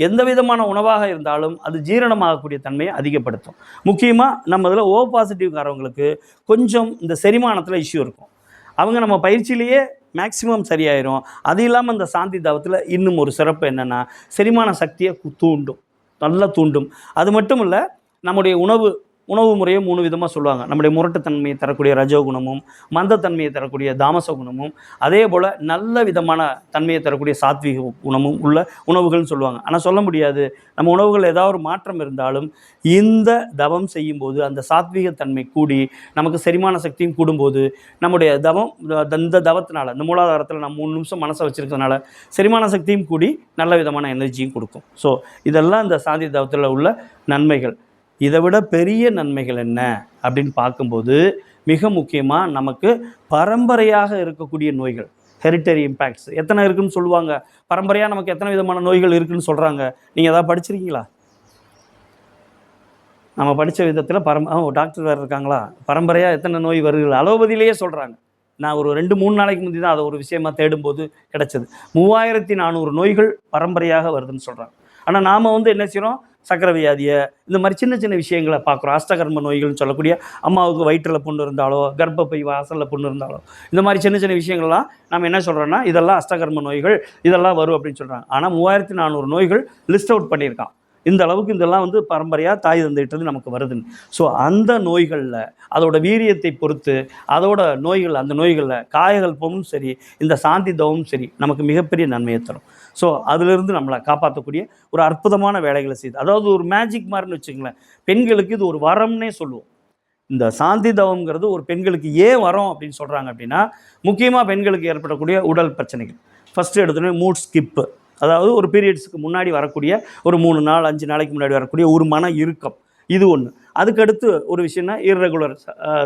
எந்த விதமான உணவாக இருந்தாலும் அது ஜீரணமாகக்கூடிய தன்மையை அதிகப்படுத்தும். முக்கியமாக நம்ம இதில் ஓ பாசிட்டிவ்காரவங்களுக்கு கொஞ்சம் இந்த செரிமானத்தில் இஷ்யூ இருக்கும். அவங்க நம்ம பயிற்சியிலேயே மேக்ஸிமம் சரியாயிரும். அது இல்லாமல் இந்த சாந்தி தவத்தில் இன்னும் ஒரு சிறப்பு என்னென்னா, செரிமான சக்தியை தூண்டும், நல்லா தூண்டும். அது மட்டும் இல்லை, நம்முடைய உணவு முறையை 3 விதமாக சொல்லுவாங்க. நம்முடைய முரட்டுத்தன்மையை தரக்கூடிய ரஜோகுணமும், மந்தத்தன்மையை தரக்கூடிய தாமச குணமும், அதே போல் நல்ல விதமான தன்மையை தரக்கூடிய சாத்வீக குணமும் உள்ள உணவுகள்னு சொல்லுவாங்க. ஆனால் சொல்ல முடியாது, நம்ம உணவுகள் ஏதாவது ஒரு மாற்றம் இருந்தாலும் இந்த தவம் செய்யும்போது அந்த சாத்வீகத்தன்மை கூடி நமக்கு செரிமான சக்தியும் கூடும்போது நம்முடைய இந்த தவத்தினால, இந்த மூலாதாரத்தில் நம்ம 3 நிமிஷம் மனசை வச்சுருக்கிறதுனால செரிமான சக்தியும் கூடி நல்ல விதமான எனர்ஜியும் கொடுக்கும். ஸோ இதெல்லாம் இந்த சாந்தி தவத்தில் உள்ள நன்மைகள். இதை விட பெரிய நன்மைகள் என்ன அப்படின்னு பார்க்கும்போது, மிக முக்கியமாக நமக்கு பரம்பரையாக இருக்கக்கூடிய நோய்கள், ஹெரிட்டரி இம்பேக்ட்ஸ் எத்தனை இருக்குதுன்னு சொல்லுவாங்க. பரம்பரையாக நமக்கு எத்தனை விதமான நோய்கள் இருக்குதுன்னு சொல்கிறாங்க. நீங்கள் எதாவது படிச்சிருக்கீங்களா? நம்ம படித்த விதத்தில் டாக்டர் வேறு இருக்காங்களா, பரம்பரையாக எத்தனை நோய் வருகிறது அலோபதியிலேயே சொல்கிறாங்க. நான் ஒரு 2-3 நாளைக்கு முந்தி தான் அதை ஒரு விஷயமாக தேடும்போது கிடச்சிது. 3400 நோய்கள் பரம்பரையாக வருதுன்னு சொல்கிறாங்க. ஆனால் நாம் என்ன செய்கிறோம், சக்கரை வியாதியை, இந்த மாதிரி சின்ன சின்ன விஷயங்களை பார்க்குறோம். அஷ்டகர்ம நோய்கள்னு சொல்லக்கூடிய, அம்மாவுக்கு வயிற்றில் புண்ணு இருந்தாலோ, கர்ப்பப்பை வாசலில் புண்ணு இருந்தாலோ, இந்த மாதிரி சின்ன சின்ன விஷயங்கள்லாம் நம்ம என்ன சொல்கிறோன்னா, இதெல்லாம் அஷ்டகர்ம நோய்கள், இதெல்லாம் வரும் அப்படின்னு சொல்கிறாங்க. ஆனால் 3400 நோய்கள் லிஸ்ட் அவுட் பண்ணியிருக்கான். இந்த அளவுக்கு இதெல்லாம் பரம்பரையாக தாய் தந்தையிட்டது நமக்கு வருதுன்னு. ஸோ அந்த நோய்களில் அதோட வீரியத்தை பொறுத்து அதோட நோய்கள், அந்த நோய்களில் காயகல்பமும் சரி, இந்த சாந்தி தவமும் சரி நமக்கு மிகப்பெரிய நன்மையை தரும். ஸோ அதிலிருந்து நம்மளை காப்பாற்றக்கூடிய ஒரு அற்புதமான வேலைகளை செய்யுது. அதாவது ஒரு மேஜிக் மாதிரின்னு வச்சுங்களேன். பெண்களுக்கு இது ஒரு வரம்னே சொல்லுவோம். இந்த சாந்தி தவம்ங்கிறது ஒரு பெண்களுக்கு ஏன் வரோம் அப்படின்னு சொல்கிறாங்க அப்படின்னா, முக்கியமாக பெண்களுக்கு ஏற்படக்கூடிய உடல் பிரச்சனைகள். ஃபஸ்ட்டு எடுத்தோடனே மூட் ஸ்கிப்பு, அதாவது ஒரு பீரியட்ஸுக்கு முன்னாடி வரக்கூடிய ஒரு 3 நாள் 5 நாளைக்கு முன்னாடி வரக்கூடிய ஒரு மன இறுக்கம், இது ஒன்று. அதுக்கடுத்து ஒரு விஷயம்னா இர்ரெகுலர்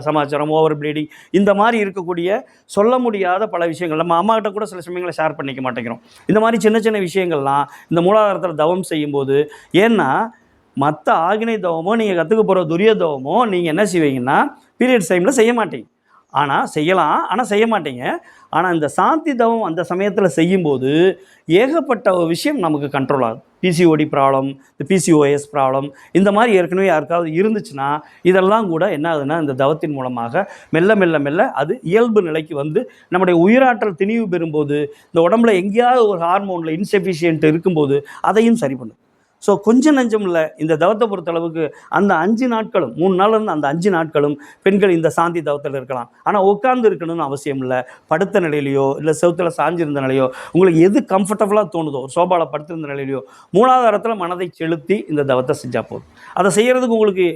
சமாச்சாரம், ஓவர் ப்ளீடிங், இந்த மாதிரி இருக்கக்கூடிய சொல்ல முடியாத பல விஷயங்கள் நம்ம அம்மாக்கிட்ட கூட சில சமயங்களை ஷேர் பண்ணிக்க மாட்டேங்கிறோம். இந்த மாதிரி சின்ன சின்ன விஷயங்கள்லாம் இந்த மூலாதாரத்தில் தவம் செய்யும்போது, ஏன்னா மற்ற ஆகினை தவமோ நீங்கள் கற்றுக்க போகிற துரிய தவமோ நீங்கள் என்ன செய்வீங்கன்னா பீரியட்ஸ் டைமில் செய்ய மாட்டீங்க. ஆனால் செய்யலாம், ஆனால் செய்ய மாட்டீங்க. ஆனால் இந்த சாந்தி தவம் அந்த சமயத்தில் செய்யும்போது ஏகப்பட்ட ஒரு விஷயம் நமக்கு கண்ட்ரோல் ஆகுது. பிசிஓடி ப்ராப்ளம், இந்த பிசிஓஎஸ் ப்ராப்ளம், இந்த மாதிரி ஏற்கனவே யாருக்காவது இருந்துச்சுன்னா இதெல்லாம் கூட என்ன ஆகுதுன்னா இந்த தவத்தின் மூலமாக மெல்ல மெல்ல மெல்ல அது இயல்பு நிலைக்கு வந்து நம்முடைய உயிராற்றல் திணிவு பெறும்போது, இந்த உடம்புல எங்கேயாவது ஒரு ஹார்மோனில் இன்செஃபிஷியன்ட் இருக்கும்போது அதையும் சரி பண்ணும். ஸோ கொஞ்சம் நஞ்சம் இல்லை, இந்த தவத்தை பொறுத்தளவுக்கு அந்த 5 நாட்களும் 3 நாள்லேருந்து அந்த 5 நாட்களும் பெண்கள் இந்த சாந்தி தவத்தில் இருக்கலாம். ஆனால் உட்கார்ந்து இருக்கணும்னு அவசியம் இல்லை. படுத்த நிலையிலையோ இல்லை செவுத்தில் சாஞ்சிருந்த நிலையோ, உங்களுக்கு எது கம்ஃபர்டபுளாக தோணுதோ, சோபாவில் படுத்திருந்த நிலையிலையோ மூலாதாரத்தில் மனதை செலுத்தி இந்த தவத்தை செஞ்சால் போதும். அதை செய்கிறதுக்கு உங்களுக்கு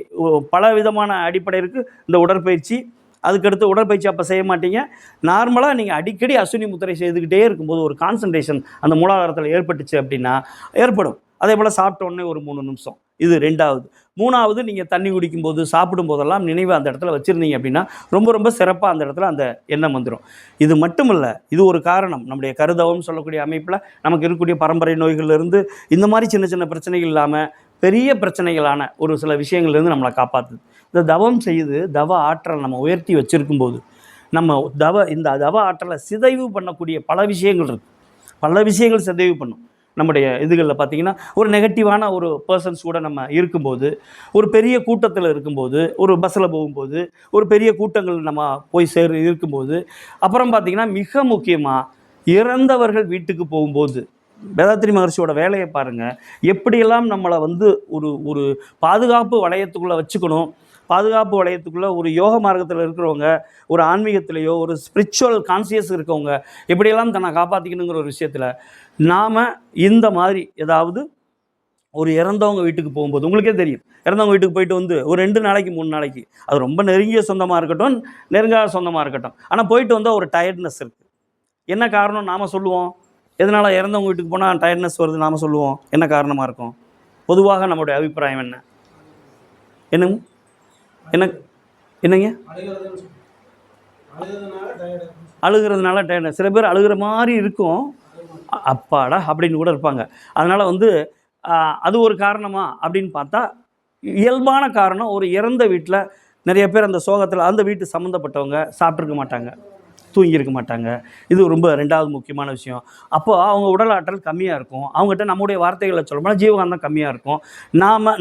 பல விதமான அடிப்படை இருக்குது. இந்த உடற்பயிற்சி, அதுக்கடுத்து உடற்பயிற்சி அப்போ செய்ய மாட்டீங்க. நார்மலாக நீங்கள் அடிக்கடி அஸ்வினி முத்திரை செய்துக்கிட்டே இருக்கும்போது ஒரு கான்சன்ட்ரேஷன் அந்த மூலாதாரத்தில் ஏற்பட்டுச்சு அப்படின்னா ஏற்படும். அதே போல் சாப்பிட்டோன்னே ஒரு 3 நிமிஷம், இது 2வது. 3வது, நீங்கள் தண்ணி குடிக்கும்போது சாப்பிடும் போதெல்லாம் நினைவு அந்த இடத்துல வச்சுருந்தீங்க அப்படின்னா ரொம்ப ரொம்ப சிறப்பாக அந்த இடத்துல அந்த எண்ணம் வந்துடும். இது மட்டும் இல்லை, இது ஒரு காரணம். நம்முடைய கருதவம் சொல்லக்கூடிய அமைப்பில் நமக்கு இருக்கக்கூடிய பரம்பரை நோய்கள்லேருந்து இந்த மாதிரி சின்ன சின்ன பிரச்சனைகள் இல்லாமல் பெரிய பிரச்சனைகளான ஒரு சில விஷயங்கள்லேருந்து நம்மளை காப்பாற்றுது. இந்த தவம் செய்து தவ ஆற்றல் நம்ம உயர்த்தி வச்சுருக்கும்போது நம்ம இந்த தவ ஆற்றலை சிதைவு பண்ணக்கூடிய பல விஷயங்கள் இருக்குது. பல விஷயங்கள் சிதைவு பண்ணும். நம்முடைய இதுகளில் பார்த்திங்கன்னா ஒரு நெகட்டிவான ஒரு பர்சன்ஸ் கூட நம்ம இருக்கும்போது, ஒரு பெரிய கூட்டத்தில் இருக்கும்போது, ஒரு பஸ்ஸில் போகும்போது, ஒரு பெரிய கூட்டங்கள் நம்ம போய் இருக்கும்போது, அப்புறம் பார்த்திங்கன்னா மிக முக்கியமாக இறந்தவர்கள் வீட்டுக்கு போகும்போது வேதாத்ரி மகர்ஷியோட வேலையை பாருங்கள். எப்படியெல்லாம் நம்மளை வந்து ஒரு ஒரு பாதுகாப்பு வளையத்துக்குள்ளே வச்சுக்கணும், பாதுகாப்பு வளையத்துக்குள்ளே ஒரு யோக மார்க்கத்தில் இருக்கிறவங்க, ஒரு ஆன்மீகத்திலேயோ ஒரு ஸ்பிரிச்சுவல் கான்சியஸ் இருக்கவங்க எப்படியெல்லாம் தன்னை காப்பாற்றிக்கணுங்கிற ஒரு விஷயத்தில் நாம் இந்த மாதிரி ஏதாவது ஒரு இறந்தவங்க வீட்டுக்கு போகும்போது உங்களுக்கே தெரியும், இறந்தவங்க வீட்டுக்கு போயிட்டு வந்து ஒரு 2 நாளைக்கு 3 நாளைக்கு, அது ரொம்ப நெருங்கிய சொந்தமாக இருக்கட்டும், நெருங்காத சொந்தமாக இருக்கட்டும், ஆனால் போயிட்டு வந்தால் ஒரு டயர்ட்னஸ் இருக்குது. என்ன காரணம் நாம் சொல்லுவோம்? எதனால் இறந்தவங்க வீட்டுக்கு போனால் டயர்ட்னஸ் வருது நாம் சொல்லுவோம்? என்ன காரணமாக இருக்கும்? பொதுவாக நம்மளுடைய அபிப்பிராயம் என்ன? என்னங்க என்னங்க அழுகிறதுனால டயர்ட்னஸ். சில பேர் அழுகிற மாதிரி இருக்கும், அப்பாடா அப்படின்னு கூட இருப்பாங்க. அதனால் வந்து அது ஒரு காரணமா அப்படின்னு பார்த்தா இயல்பான காரணம். ஒரு இறந்த வீட்டில் நிறைய பேர் அந்த சோகத்தில் அந்த வீட்டு சம்மந்தப்பட்டவங்க சாப்பிட்ருக்க மாட்டாங்க, தூங்கியிருக்க மாட்டாங்க. இது ரொம்ப 2வது முக்கியமான விஷயம். அப்போது அவங்க உடல் ஆற்றல் கம்மியாக இருக்கும். அவங்ககிட்ட நம்முடைய வார்த்தைகளை சொல்லணும்னா ஜீவகாந்தம் கம்மியாக இருக்கும்.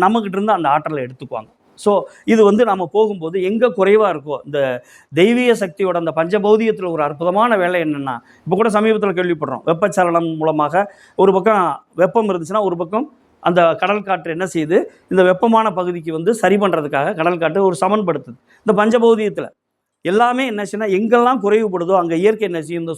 நம்மக்கிட்ட இருந்து அந்த ஆற்றலை எடுத்துக்குவாங்க. ஸோ இது வந்து நம்ம போகும்போது எங்கே குறைவாக இருக்கோ, இந்த தெய்வீக சக்தியோட அந்த பஞ்சபௌதியத்தில் ஒரு அற்புதமான வேலை என்னென்னா, இப்போ கூட சமீபத்தில் கேள்விப்படுறோம், வெப்பச்சலனம் மூலமாக ஒரு பக்கம் வெப்பம் இருந்துச்சுன்னா ஒரு பக்கம் அந்த கடல் காற்று என்ன செய்யுது, இந்த வெப்பமான பகுதிக்கு வந்து சரி பண்ணுறதுக்காக கடல் காற்று ஒரு சமன்படுத்துது. இந்த பஞ்சபௌதியத்தில் எல்லாமே என்னாச்சுன்னா எங்கெல்லாம் குறைவுபடுதோ அங்கே இயற்கை என்ன செய்யும், இந்த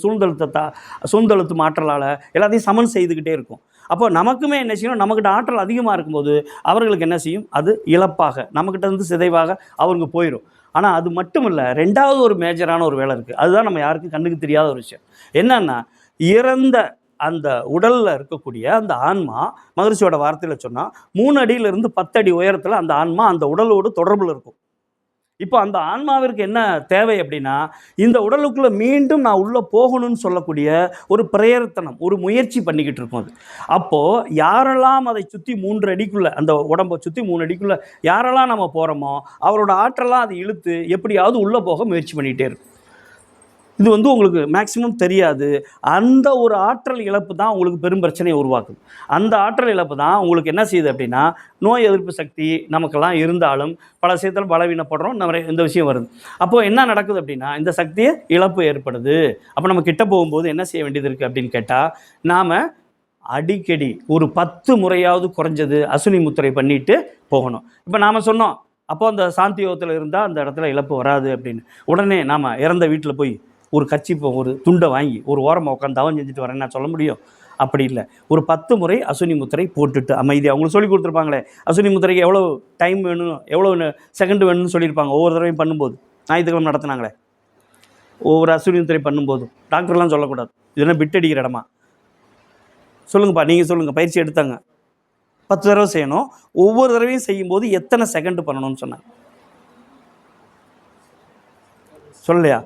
சூழ்ந்தழுத்து மாற்றலால் எல்லாத்தையும் சமன் செய்துக்கிட்டே இருக்கும். அப்போ நமக்குமே என்ன செய்யணும், நம்மக்கிட்ட ஆற்றல் அதிகமாக இருக்கும்போது அவர்களுக்கு என்ன செய்யும், அது இழப்பாக நம்மக்கிட்ட இருந்து சிதைவாக அவருக்கு போயிடும். ஆனால் அது மட்டும் இல்லை, 2வது ஒரு மேஜரான ஒரு வேலை இருக்குது. அதுதான் நம்ம யாருக்கும் கண்ணுக்கு தெரியாத ஒரு விஷயம். என்னன்னா, இறந்த அந்த உடலில் இருக்கக்கூடிய அந்த ஆன்மா, மகரிஷியோட வார்த்தையில் சொன்னால் 3 அடியிலிருந்து 10 அடி உயரத்தில் அந்த ஆன்மா அந்த உடலோடு தொடர்பில் இருக்கும். இப்போ அந்த ஆன்மாவிற்கு என்ன தேவை அப்படின்னா, இந்த உடலுக்குள்ளே மீண்டும் நான் உள்ளே போகணும்னு சொல்லக்கூடிய ஒரு பிரயத்தனம், ஒரு முயற்சி பண்ணிக்கிட்டு இருக்கும் அது. அப்போது யாரெல்லாம் அதை சுற்றி 3 அடிக்குள்ளே, அந்த உடம்பை சுற்றி 3 அடிக்குள்ளே யாரெல்லாம் நம்ம போகிறோமோ அவரோட ஆற்றலாம் அது இழுத்து எப்படியாவது உள்ளே போக முயற்சி பண்ணிகிட்டே இருக்கும். இது வந்து உங்களுக்கு மேக்சிமம் தெரியாது. அந்த ஒரு ஆற்றல் இழப்பு தான் உங்களுக்கு பெரும் பிரச்சனையை உருவாக்குது. அந்த ஆற்றல் இழப்பு தான் உங்களுக்கு என்ன செய்யுது அப்படின்னா, நோய் எதிர்ப்பு சக்தி நமக்கெல்லாம் இருந்தாலும் பல விஷயத்தில் பலவீனப்படுறோம், நம்ம இந்த விஷயம் வருது. அப்போது என்ன நடக்குது அப்படின்னா, இந்த சக்தியை இழப்பு ஏற்படுது. அப்போ நம்ம கிட்ட போகும்போது என்ன செய்ய வேண்டியது இருக்குது அப்படின்னு கேட்டால், நாம் அடிக்கடி ஒரு 10 முறையாவது குறைஞ்சது அஸ்வினி முத்திரை பண்ணிட்டு போகணும். இப்போ நாம் சொன்னோம், அப்போ அந்த சாந்தி யோகத்தில் இருந்தால் அந்த இடத்துல இழப்பு வராது அப்படின்னு. உடனே நாம் இறந்த வீட்டில் போய் ஒரு கச்சிப்பை, ஒரு துண்டை வாங்கி ஒரு ஓரமாக உட்காந்து தவம் செஞ்சுட்டு வரேன்னு நான் சொல்ல முடியும்? அப்படி இல்லை. ஒரு 10 முறை அஸ்வினி முத்திரை போட்டுட்டு அமைதியாக அவங்களுக்கு சொல்லி கொடுத்துருப்பாங்களே, அஸ்வினி முத்திரைக்கு எவ்வளோ டைம் வேணும், எவ்வளோ செகண்ட் வேணும்னு சொல்லியிருப்பாங்க. ஒவ்வொரு தடவையும் பண்ணும்போது ஞாயிற்றுக்கிழமை நடத்துனாங்களே, ஒவ்வொரு அஸ்வினி முத்திரை பண்ணும்போது டாக்டர்லாம் சொல்லக்கூடாது, இது என்ன பிட் அடிக்கிற இடமா? சொல்லுங்கப்பா, நீங்கள் சொல்லுங்கள், பயிற்சி எடுத்தாங்க. 10 தடவை செய்யணும். ஒவ்வொரு தடவையும் செய்யும்போது எத்தனை செகண்ட் பண்ணணும்னு சொன்னாங்க? சொல்லலையா?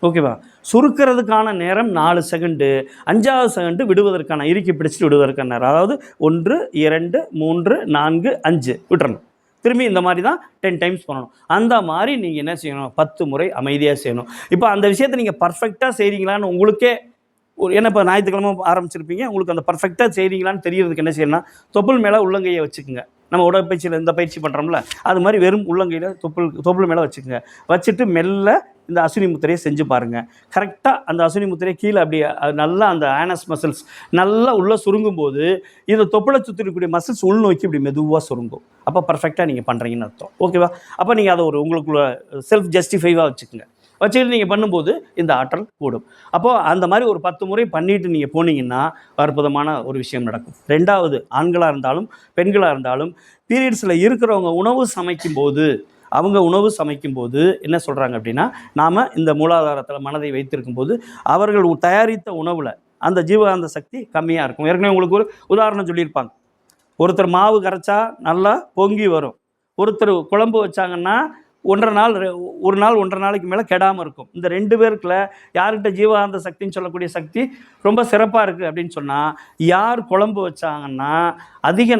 ஓகேவா? சுருக்கிறதுக்கான நேரம் 4 செகண்டு, 5வது செகண்டு விடுவதற்கான, இறுக்கி பிடிச்சிட்டு விடுவதற்கான நேரம். அதாவது 1 2 3 4 5 விட்டுறணும். திரும்பி இந்த மாதிரி தான் 10 டைம்ஸ் பண்ணணும். அந்த மாதிரி நீங்கள் என்ன செய்யணும், 10 முறை அமைதியாக செய்யணும். இப்போ அந்த விஷயத்தை நீங்கள் பர்ஃபெக்டாக செய்கிறீங்களான்னு உங்களுக்கே ஏன்னா இப்போ ஞாயிற்றுக்கிழமை ஆரம்பிச்சிருப்பீங்க, உங்களுக்கு அந்த பர்ஃபெக்டாக செய்கிறீங்களான்னு தெரியறதுக்கு என்ன செய்யணும்னா, தொப்புள் மேலே உள்ளங்கையை வச்சுக்குங்க. நம்ம உடற்பயிற்சியில் இந்த பயிற்சி பண்ணுறோம்ல, அது மாதிரி வெறும் உள்ளங்கையில் தொப்புள் மேலே வச்சுக்கோங்க. வச்சுட்டு மெல்ல இந்த அசுனி முத்திரையை செஞ்சு பாருங்கள். கரெக்டாக அந்த அசுனி முத்திரையை கீழே அப்படியே நல்லா அந்த ஆனஸ் மசில்ஸ் நல்லா உள்ளே சுருங்கும் போது இந்த தொப்புளை சுற்றி இருக்கக்கூடிய மசில்ஸ் உள்நோக்கி இப்படி மெதுவாக சுருங்கும். அப்போ பர்ஃபெக்டாக நீங்கள் பண்ணுறீங்கன்னு அர்த்தம். ஓகேவா? அப்போ நீங்கள் அதை ஒரு உங்களுக்குள்ள செல்ஃப் ஜஸ்டிஃபைவாக வச்சுக்கோங்க. வச்சுக்கிட்டு நீங்கள் பண்ணும்போது இந்த ஆற்றல் கூடும். அப்போது அந்த மாதிரி ஒரு 10 முறை பண்ணிவிட்டு நீங்கள் போனீங்கன்னா அற்புதமான ஒரு விஷயம் நடக்கும். 2வது, ஆண்களாக இருந்தாலும் பெண்களாக இருந்தாலும் பீரியட்ஸில் இருக்கிறவங்க உணவு சமைக்கும்போது என்ன சொல்கிறாங்க அப்படின்னா, நாம் இந்த மூலாதாரத்தில் மனதை வைத்திருக்கும்போது அவர்கள் தயாரித்த உணவில் அந்த ஜீவகாந்த சக்தி கம்மியாக இருக்கும். ஏற்கனவே உங்களுக்கு ஒரு உதாரணம் சொல்லியிருப்பாங்க. ஒருத்தர் மாவு கரைச்சா நல்லா பொங்கி வரும். ஒருத்தர் குழம்பு வச்சாங்கன்னா ஒரு நாள் 1.5 நாளைக்கு மேலே கெடாமல் இருக்கும். இந்த 2 பேருக்குள்ள யார்கிட்ட ஜீவகாந்த சக்தின்னு சொல்லக்கூடிய சக்தி ரொம்ப சிறப்பாக இருக்குது அப்படின்னு சொன்னால், யார் குழம்பு வச்சாங்கன்னா அதிக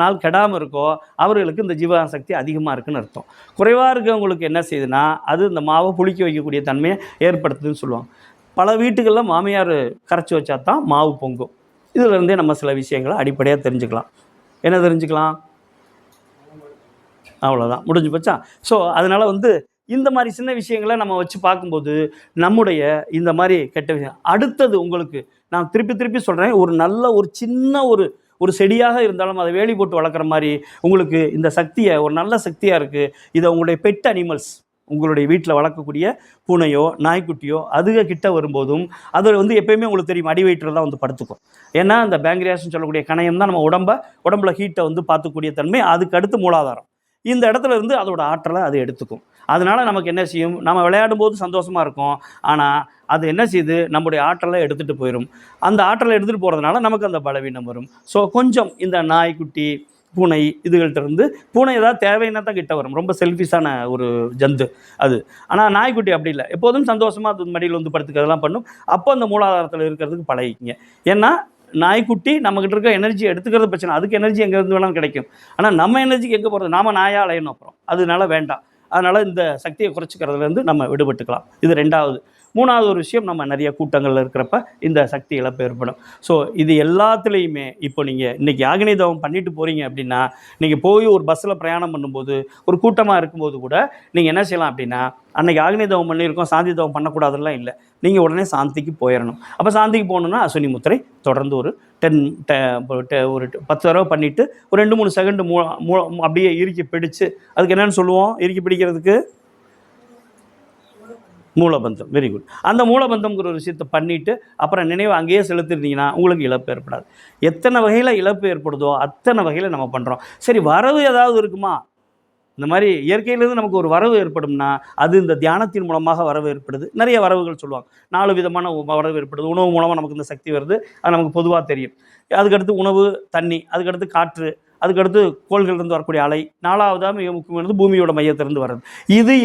நாள் கெடாமல் இருக்கோ அவர்களுக்கு இந்த ஜீவகாந்த சக்தி அதிகமாக இருக்குதுன்னு அர்த்தம். குறைவாக இருக்கவங்களுக்கு என்ன செய்யுதுன்னா, அது இந்த மாவை புளிக்க வைக்கக்கூடிய தன்மையை ஏற்படுத்துதுன்னு சொல்லுவாங்க. பல வீட்டுகளில் மாமியார் கரைச்சி வச்சா தான் மாவு பொங்கும். இதிலேருந்தே நம்ம சில விஷயங்களை அடிப்படையாக தெரிஞ்சுக்கலாம். என்ன தெரிஞ்சுக்கலாம்? அவ்வளோதான், முடிஞ்சு போச்சா? ஸோ அதனால் இந்த மாதிரி சின்ன விஷயங்களை நம்ம வச்சு பார்க்கும்போது நம்முடைய இந்த மாதிரி கெட்ட விஷயம் அடுத்தது உங்களுக்கு நான் திருப்பி சொல்கிறேன், ஒரு சின்ன ஒரு செடியாக இருந்தாலும் அதை வேலி போட்டு வளர்க்குற மாதிரி உங்களுக்கு இந்த சக்தியை ஒரு நல்ல சக்தியாக இருக்குது. இதை உங்களுடைய பெட் அனிமல்ஸ், உங்களுடைய வீட்டில் வளர்க்கக்கூடிய பூனையோ நாய்க்குட்டியோ அதுக கிட்ட வரும்போதும் அது எப்போயுமே உங்களுக்கு தெரியும், அடி வயிற்றில் தான் படுத்துக்கும். ஏன்னா அந்த பேங்க்ரியாஸ்ன்னு சொல்லக்கூடிய கணையம் தான் நம்ம உடம்புல ஹீட்டை பார்த்துக்கூடிய தன்மை. அதுக்கு அடுத்து மூலாதாரம். இந்த இடத்துல இருந்து அதோட ஆற்றலை அது எடுத்துக்கும். அதனால் நமக்கு என்ன செய்யும், நம்ம விளையாடும் போது சந்தோஷமாக இருக்கும். ஆனால் அது என்ன செய்யுது, நம்முடைய ஆற்றலை எடுத்துகிட்டு போயிடும். அந்த ஆற்றலை எடுத்துகிட்டு போகிறதுனால நமக்கு அந்த பலவீனம் வரும். ஸோ கொஞ்சம் இந்த நாய்க்குட்டி பூனை இதுகள்கிட்ட இருந்து, பூனை ஏதாவது தேவைன்னா தான் கிட்ட வரும், ரொம்ப செல்ஃபிஷான ஒரு ஜந்து அது. ஆனால் நாய்க்குட்டி அப்படி இல்லை, எப்போதும் சந்தோஷமாக அது மடியில் படுத்துக்கிறதெல்லாம் பண்ணும். அப்போ அந்த மூலாதாரத்தில் இருக்கிறதுக்கு பழகிக்கிங்க. ஏன்னா நாய்க்குட்டி நம்மக்கிட்ட இருக்க எனர்ஜி எடுத்துக்கிறது பிரச்சனை, அதுக்கு எனர்ஜி எங்கேருந்து வேணாலும் கிடைக்கும். ஆனால் நம்ம எனர்ஜிக்கு எங்கே போகிறது, நாம் நாயாக அலையணும் அப்புறம், அதனால வேண்டாம். அதனால் இந்த சக்தியை குறைச்சிக்கிறதுலேருந்து நம்ம விடுபட்டுக்கலாம். இது 2வது. 3வது ஒரு விஷயம், நம்ம நிறைய கூட்டங்களில் இருக்கிறப்ப இந்த சக்தி இழப்பு ஏற்படும். ஸோ இது எல்லாத்துலேயுமே இப்போ நீங்கள் இன்றைக்கி ஆக்னேய தவம் பண்ணிட்டு போகிறீங்க அப்படின்னா, நீங்கள் போய் ஒரு பஸ்ஸில் பிரயாணம் பண்ணும்போது ஒரு கூட்டமாக இருக்கும்போது கூட நீங்கள் என்ன செய்யலாம் அப்படின்னா, அன்றைக்கி ஆக்னேய தவம் பண்ணியிருக்கோம் சாந்தி தவம் பண்ணக்கூடாதுலாம் இல்லை, நீங்கள் உடனே சாந்திக்கு போயிடணும். அப்போ சாந்திக்கு போகணுன்னா அஸ்வினி முத்திரை தொடர்ந்து ஒரு 10 தடவை பண்ணிவிட்டு ஒரு 2-3 செகண்டு அப்படியே இறுக்கி பிடிச்சு, அதுக்கு என்னென்னு சொல்லுவோம், இறுக்கி பிடிக்கிறதுக்கு மூலபந்தம். Very good. அந்த மூலபந்தம்ங்கிற ஒரு விஷயத்தை பண்ணிவிட்டு அப்புறம் நினைவு அங்கேயே செலுத்திருந்தீங்கன்னா உங்களுக்கு இழப்பு ஏற்படாது. எத்தனை வகையில் இழப்பு ஏற்படுதோ அத்தனை வகையில் நம்ம பண்ணுறோம். சரி, வரவு ஏதாவது இருக்குமா? இந்த மாதிரி இயற்கையிலேருந்து நமக்கு ஒரு வரவு ஏற்படும்னா அது இந்த தியானத்தின் மூலமாக வரவு ஏற்படுது. நிறைய வரவுகள் சொல்லுவாங்க, 4 விதமான வரவு ஏற்படுது. உணவு மூலமாக நமக்கு இந்த சக்தி வருது, அது நமக்கு பொதுவாக தெரியும். அதுக்கடுத்து உணவு, தண்ணி, அதுக்கடுத்து காற்று, அதுக்கடுத்து கோள்களிலிருந்து வரக்கூடிய அலை, 4வதாக மிக முக்கியமானது பூமியோட மையத்திலிருந்து வர்றது. இது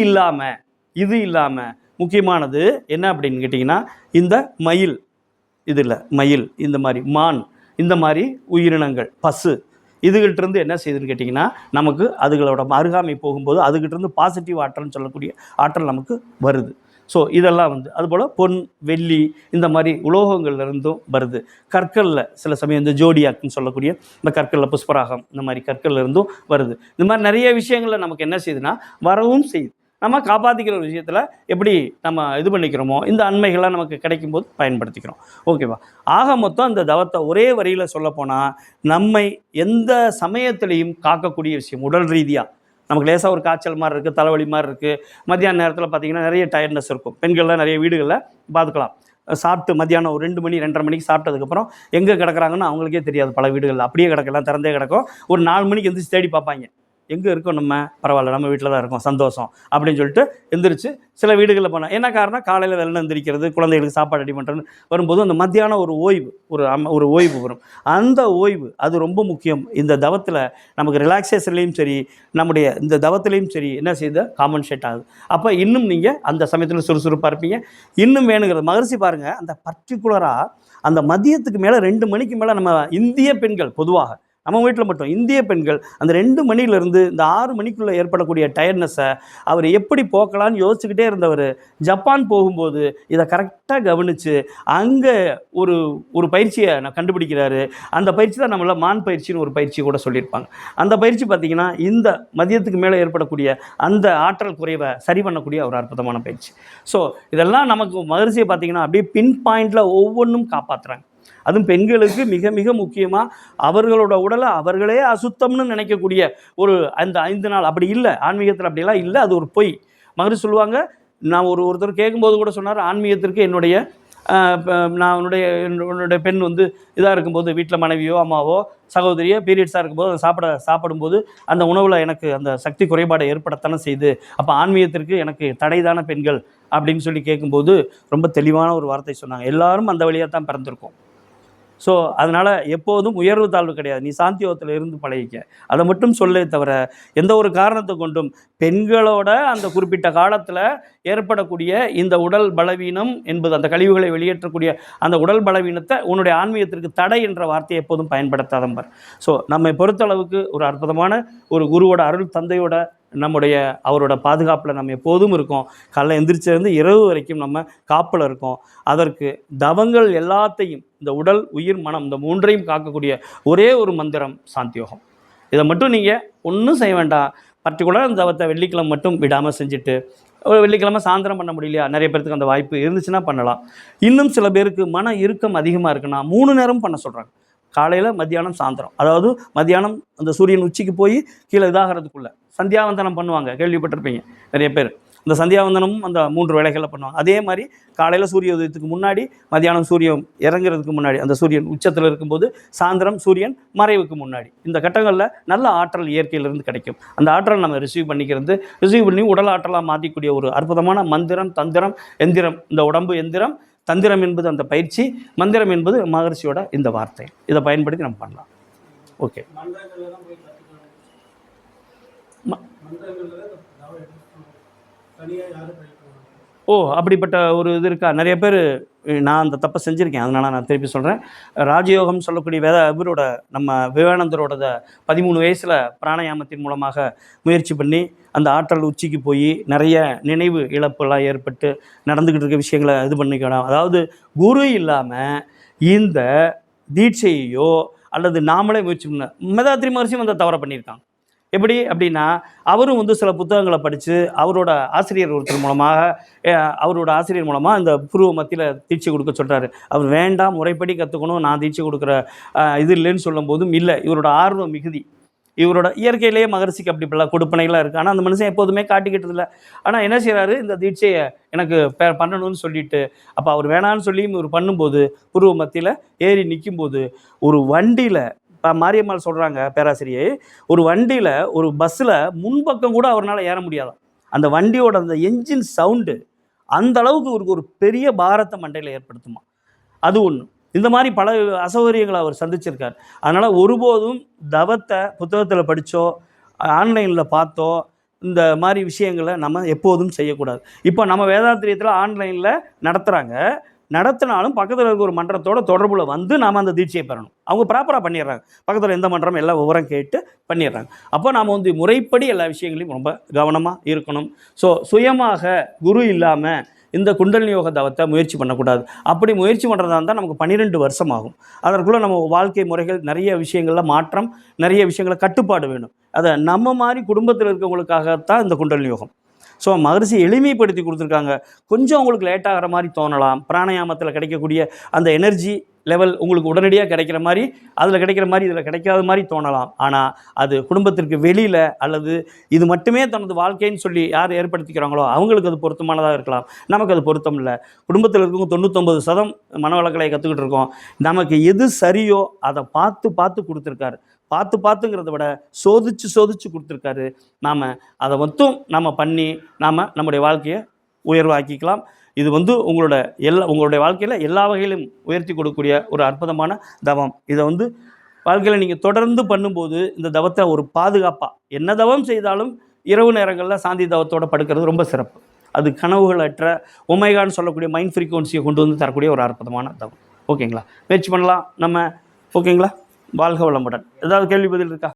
இல்லாமல் முக்கியமானது என்ன அப்படின்னு கேட்டிங்கன்னா, இந்த மயில், இந்த மாதிரி மான், இந்த மாதிரி உயிரினங்கள், பசு, இதுகிட்டிருந்து என்ன செய்யுதுன்னு கேட்டிங்கன்னா, நமக்கு அதுகளோட அருகாமை போகும்போது அதுகிட்டிருந்து பாசிட்டிவ் ஆற்றல்னு சொல்லக்கூடிய ஆற்றல் நமக்கு வருது. ஸோ இதெல்லாம் அதுபோல் பொன், வெள்ளி, இந்த மாதிரி உலோகங்கள்லேருந்தும் வருது. கற்களில் சில சமயம் இந்த ஜோடியாக்னு சொல்லக்கூடிய இந்த கற்களில் புஷ்பராகம், இந்த மாதிரி கற்கள்லேருந்தும் வருது. இந்த மாதிரி நிறைய விஷயங்களில் நமக்கு என்ன செய்யுதுன்னா வரவும் செய்யுது. நம்ம காப்பாற்றிக்கிற ஒரு விஷயத்தில் எப்படி நம்ம இது பண்ணிக்கிறோமோ இந்த அண்மைகள்லாம் நமக்கு கிடைக்கும்போது பயன்படுத்திக்கிறோம். ஓகேவா? ஆக மொத்தம் இந்த தவத்தை ஒரே வரியில் சொல்லப்போனால் நம்மை எந்த சமயத்திலையும் காக்கக்கூடிய விஷயம். உடல் ரீதியாக நமக்கு லேசாக ஒரு காய்ச்சல் மாதிரி இருக்குது, தலைவலி மாதிரி இருக்குது, மத்தியான நேரத்தில் பார்த்திங்கன்னா நிறைய டயர்ட்னஸ் இருக்கும். பெண்கள்லாம் நிறைய வீடுகளில் பார்த்துக்கலாம், சாப்பிட்டு மத்தியானம் ஒரு 2 மணி 2:30 மணிக்கு சாப்பிட்டதுக்கப்புறம் எங்கே கிடக்குறாங்கன்னு அவங்களுக்கே தெரியாது. பல வீடுகளில் அப்படியே கிடக்கலாம், திறந்தே கிடக்கும். ஒரு 4 மணிக்கு எந்திரிச்சு தேடி பார்ப்பாங்க, எங்கே இருக்கோம், நம்ம பரவாயில்ல நம்ம வீட்டில் தான் இருக்கோம், சந்தோஷம் அப்படின்னு சொல்லிட்டு எந்திரிச்சு சில வீடுகளில் போனால் என்ன காரணம், காலையில் வெள்ளம் எந்திரிக்கிறது, குழந்தைகளுக்கு சாப்பாடு ரெடி பண்ணுறதுன்னு வரும்போது அந்த மத்தியானம் ஒரு ஓய்வு, ஒரு ஓய்வு வரும். அந்த ஓய்வு அது ரொம்ப முக்கியம். இந்த தவத்தில் நமக்கு ரிலாக்ஸேஷன்லேயும் சரி, நம்முடைய இந்த தவத்திலையும் சரி என்ன செய்யுது, காம்பன்சேட் ஆகுது. அப்போ இன்னும் நீங்கள் அந்த சமயத்தில் சுறுசுறுப்பாக இருப்பீங்க. இன்னும் வேணுங்கிறது மகரிஷி பாருங்கள், அந்த பர்டிகுலராக அந்த மதியத்துக்கு மேலே 2 மணிக்கு மேலே நம்ம இந்திய பெண்கள் பொதுவாக நம்ம வீட்டில் மட்டும் இந்திய பெண்கள் அந்த 2 மணிலேருந்து இந்த 6 மணிக்குள்ளே ஏற்படக்கூடிய டயர்ட்னஸை அவர் எப்படி போக்கலான்னு யோசிச்சுக்கிட்டே இருந்தவர் ஜப்பான் போகும்போது இதை கரெக்டாக கவனித்து அங்கே ஒரு ஒரு பயிற்சியை நான் கண்டுபிடிக்கிறாரு. அந்த பயிற்சி தான் நம்மள மான் பயிற்சின்னு ஒரு பயிற்சி கூட சொல்லியிருப்பாங்க. அந்த பயிற்சி பார்த்திங்கன்னா இந்த மதியத்துக்கு மேலே ஏற்படக்கூடிய அந்த ஆற்றல் குறைவை சரி பண்ணக்கூடிய ஒரு அற்புதமான பயிற்சி. ஸோ இதெல்லாம் நமக்கு மகரிஷியை பார்த்திங்கன்னா அப்படியே பின் பாயிண்டில் ஒவ்வொன்றும் காப்பாற்றுறாங்க. அதுவும் பெண்களுக்கு மிக மிக முக்கியமாக அவர்களோட உடலை அவர்களே அசுத்தம்னு நினைக்கக்கூடிய ஒரு அந்த 5 நாள் அப்படி இல்லை. ஆன்மீகத்தில் அப்படிலாம் இல்லை, அது ஒரு பொய். மகரிஷி சொல்லுவாங்க, நான் ஒருத்தர் கேட்கும்போது கூட சொன்னார், ஆன்மீகத்திற்கு என்னுடைய நான் என்னுடைய பெண் வந்து இதாக இருக்கும்போது வீட்டில் மனைவியோ அம்மாவோ சகோதரியோ பீரியட்ஸாக இருக்கும்போது அதை சாப்பிடும்போது அந்த உணவில் எனக்கு அந்த சக்தி குறைபாடை ஏற்படத்தானே செய்யுது, அப்போ ஆன்மீகத்திற்கு எனக்கு தடைதான பெண்கள் அப்படின்னு சொல்லி கேட்கும்போது ரொம்ப தெளிவான ஒரு வார்த்தை சொன்னாங்க. எல்லாரும் அந்த வழியாக தான் பிறந்திருக்கோம். ஸோ அதனால் எப்போதும் உயர்வு தாழ்வு கிடையாது. நீ சாந்தியோகத்தில் இருந்து பழகிக்க, அதை மட்டும் சொல்லே தவிர எந்த ஒரு காரணத்தை கொண்டும் பெண்களோட அந்த குறிப்பிட்ட காலத்தில் ஏற்படக்கூடிய இந்த உடல் பலவீனம் என்பது அந்த கழிவுகளை வெளியேற்றக்கூடிய அந்த உடல் பலவீனத்தை உன்னுடைய ஆன்மீகத்திற்கு தடை என்ற வார்த்தையை எப்போதும் பயன்படுத்தாதம்பர். ஸோ நம்மை பொறுத்தளவுக்கு ஒரு அற்புதமான ஒரு குருவோட அருள் தந்தையோட அவரோட பாதுகாப்பில் நம்ம எப்போதும் இருக்கோம். காலைல எந்திரிச்சிருந்து இரவு வரைக்கும் நம்ம காப்பில் இருக்கோம். அதற்கு தவங்கள் எல்லாத்தையும் இந்த உடல் உயிர் மனம் இந்த 3ஐயும் காக்கக்கூடிய ஒரே ஒரு மந்திரம் சாந்தியோகம். இதை மட்டும் நீங்கள் ஒன்றும் செய்ய வேண்டாம். பர்டிகுலராக அந்த தவத்தை வெள்ளிக்கிழமை மட்டும் விடாமல் செஞ்சுட்டு, வெள்ளிக்கிழமை சாயந்தரம் பண்ண முடியலையா, நிறைய பேருக்கு அந்த வாய்ப்பு இருந்துச்சுன்னா பண்ணலாம். இன்னும் சில பேருக்கு மன இறுக்கம் அதிகமாக இருக்குன்னா 3 நேரம் பண்ண சொல்கிறாங்க. காலையில், மத்தியானம், சாயந்தரம். அதாவது மத்தியானம் அந்த சூரியன் உச்சிக்கு போய் கீழே இதாகிறதுக்குள்ளே சந்தியாவந்தனம் பண்ணுவாங்க, கேள்விப்பட்டிருப்பீங்க நிறைய பேர். இந்த சந்தியாவந்தனமும் அந்த 3 வேளைகளில் பண்ணுவாங்க. அதே மாதிரி காலையில் சூரிய உதயத்துக்கு முன்னாடி, மத்தியானம் சூரியன் இறங்குறதுக்கு முன்னாடி, அந்த சூரியன் உச்சத்தில் இருக்கும்போது, சாயந்தரம் சூரியன் மறைவுக்கு முன்னாடி, இந்த கட்டங்களில் நல்ல ஆற்றல் இயற்கையிலிருந்து கிடைக்கும். அந்த ஆற்றல் நம்ம ரிசீவ் பண்ணி உடல் ஆற்றலாக மாற்றிக்கூடிய ஒரு அற்புதமான மந்திரம், தந்திரம், எந்திரம். இந்த உடம்பு எந்திரம், தந்திரம் என்பது அந்த பயிற்சி, மந்திரம் என்பது மகரிஷியோட இந்த வார்த்தை. இதை பயன்படுத்தி நம்ம பண்ணலாம். ஓகே. அப்படிப்பட்ட ஒரு இது இருக்கா? நிறைய பேர் நான் அந்த தப்பை செஞ்சுருக்கேன், அதனால் நான் திருப்பி சொல்கிறேன். ராஜயோகம் சொல்லக்கூடிய இவரோட நம்ம விவேகானந்தரோட 13 வயசில் பிராணாயாமத்தின் மூலமாக முயற்சி பண்ணி அந்த ஆற்றல் உச்சிக்கு போய் நிறைய நினைவு இழப்புலாம் ஏற்பட்டு நடந்துக்கிட்டு இருக்க விஷயங்களை இது பண்ணிக்கணும். அதாவது குரு இல்லாமல் இந்த தீட்சையோ அல்லது நாமளே முயற்சி பண்ண வேதாத்ரி மகரிஷியும் அந்த தவறை பண்ணியிருக்காங்க. எப்படி அப்படின்னா, அவரும் சில புத்தகங்களை படித்து அவரோட ஆசிரியர் மூலமாக இந்த புருவ மத்தியில் தீட்சை கொடுக்க சொல்கிறாரு. அவர் வேண்டாம், முறைப்படி கற்றுக்கணும், நான் தீட்சை கொடுக்குற இது இல்லைன்னு சொல்லும் போதும் இல்லை, இவரோட ஆர்வம் மிகுதி. இவரோட இயற்கையிலேயே மகரிஷிக்கு அப்படி இப்படிலாம் கொடுப்பனைகளாக இருக்குது. ஆனால் அந்த மனுஷன் எப்போதுமே காட்டிக்கிட்டதில்லை. ஆனால் என்ன செய்கிறாரு, இந்த தீட்சையை எனக்கு பண்ணணும்னு சொல்லிட்டு, அப்போ அவர் வேணான்னு சொல்லி இவர் பண்ணும்போது புருவ மத்தியில் ஏறி நிற்கும்போது ஒரு வண்டியில், மாரியம்மாள் சொல்கிறாங்க பேராசிரியை, ஒரு வண்டியில் ஒரு பஸ்ஸில் முன்பக்கம் கூட அவரால் ஏற முடியாதான். அந்த வண்டியோட அந்த என்ஜின் சவுண்டு அந்த அளவுக்கு ஒரு பெரிய பாரத்தை மண்டையில் ஏற்படுத்துமா. அது ஒன்று. இந்த மாதிரி பல அசௌகரியங்களை அவர் சந்திச்சிருக்கார். அதனால் ஒருபோதும் தவத்தை புத்தகத்தில் படித்தோ ஆன்லைனில் பார்த்தோ இந்த மாதிரி விஷயங்களை நம்ம எப்போதும் செய்யக்கூடாது. இப்போ நம்ம வேதாத்திரியத்தில் ஆன்லைனில் நடத்தினாலும் பக்கத்தில் இருக்க ஒரு மன்றத்தோட தொடர்பில் வந்து நாம் அந்த தீட்சையை பெறணும். அவங்க ப்ராப்பராக பண்ணிடுறாங்க. பக்கத்தில் எந்த மன்றம் எல்லாம் விவரம் கேட்டு பண்ணிடுறாங்க. அப்போ நாம் முறைப்படி எல்லா விஷயங்களையும் ரொம்ப கவனமாக இருக்கணும். ஸோ சுயமாக குரு இல்லாமல் இந்த குண்டலினி யோக தவத்தை முயற்சி பண்ணக்கூடாது. அப்படி முயற்சி பண்ணுறதா இருந்தால் நமக்கு 12 வருஷம் ஆகும். அதற்குள்ளே நம்ம வாழ்க்கை முறைகள் நிறைய விஷயங்களில் மாற்றம், நிறைய விஷயங்களை கட்டுப்பாடு வேணும். அதை நம்ம மாதிரி குடும்பத்தில் இருக்கவங்களுக்காகத்தான் இந்த குண்டலினி யோகம். ஸோ மகரிஷி எளிமைப்படுத்தி கொடுத்துருக்காங்க. கொஞ்சம் உங்களுக்கு லேட் ஆகிற மாதிரி தோணலாம். பிராணாயாமத்தில் கிடைக்கக்கூடிய அந்த எனர்ஜி லெவல் உங்களுக்கு உடனடியாக கிடைக்கிற மாதிரி, அதில் கிடைக்கிற மாதிரி இதில் கிடைக்காத மாதிரி தோணலாம். ஆனால் அது குடும்பத்திற்கு வெளியில் அல்லது இது மட்டுமே தனது வாழ்க்கைன்னு சொல்லி யார் ஏற்படுத்திக்கிறாங்களோ அவங்களுக்கு அது பொருத்தமானதாக இருக்கலாம். நமக்கு அது பொருத்தம் இல்லை. குடும்பத்தில் இருக்கவங்க 99% மனவளக்கலை கற்றுக்கிட்டு இருக்கோம். நமக்கு எது சரியோ அதை பார்த்து கொடுத்துருக்காரு. பார்த்துங்கிறத விட சோதிச்சு கொடுத்துருக்காரு. நாம் அதை மட்டும் நம்ம பண்ணி நம்முடைய வாழ்க்கையை உயர்வாக்கிக்கலாம். இது உங்களுடைய வாழ்க்கையில் எல்லா வகையிலும் உயர்த்தி கொடுக்கக்கூடிய ஒரு அற்புதமான தவம். இதை வாழ்க்கையில் நீங்கள் தொடர்ந்து பண்ணும்போது இந்த தவத்தை ஒரு பாதுகாப்பாக, என்ன தவம் செய்தாலும் இரவு நேரங்களில் சாந்தி தவத்தோடு படுக்கிறது ரொம்ப சிறப்பு. அது கனவுகளற்ற ஒமேகான்னு சொல்லக்கூடிய மைண்ட் ஃப்ரீக்வன்சியை கொண்டு தரக்கூடிய ஒரு அற்புதமான தவம். ஓகேங்களா? முயற்சி பண்ணலாம் நம்ம. ஓகேங்களா? வாழ்க வளமுடன். ஏதாவது கேள்வி பதில் இருக்கா?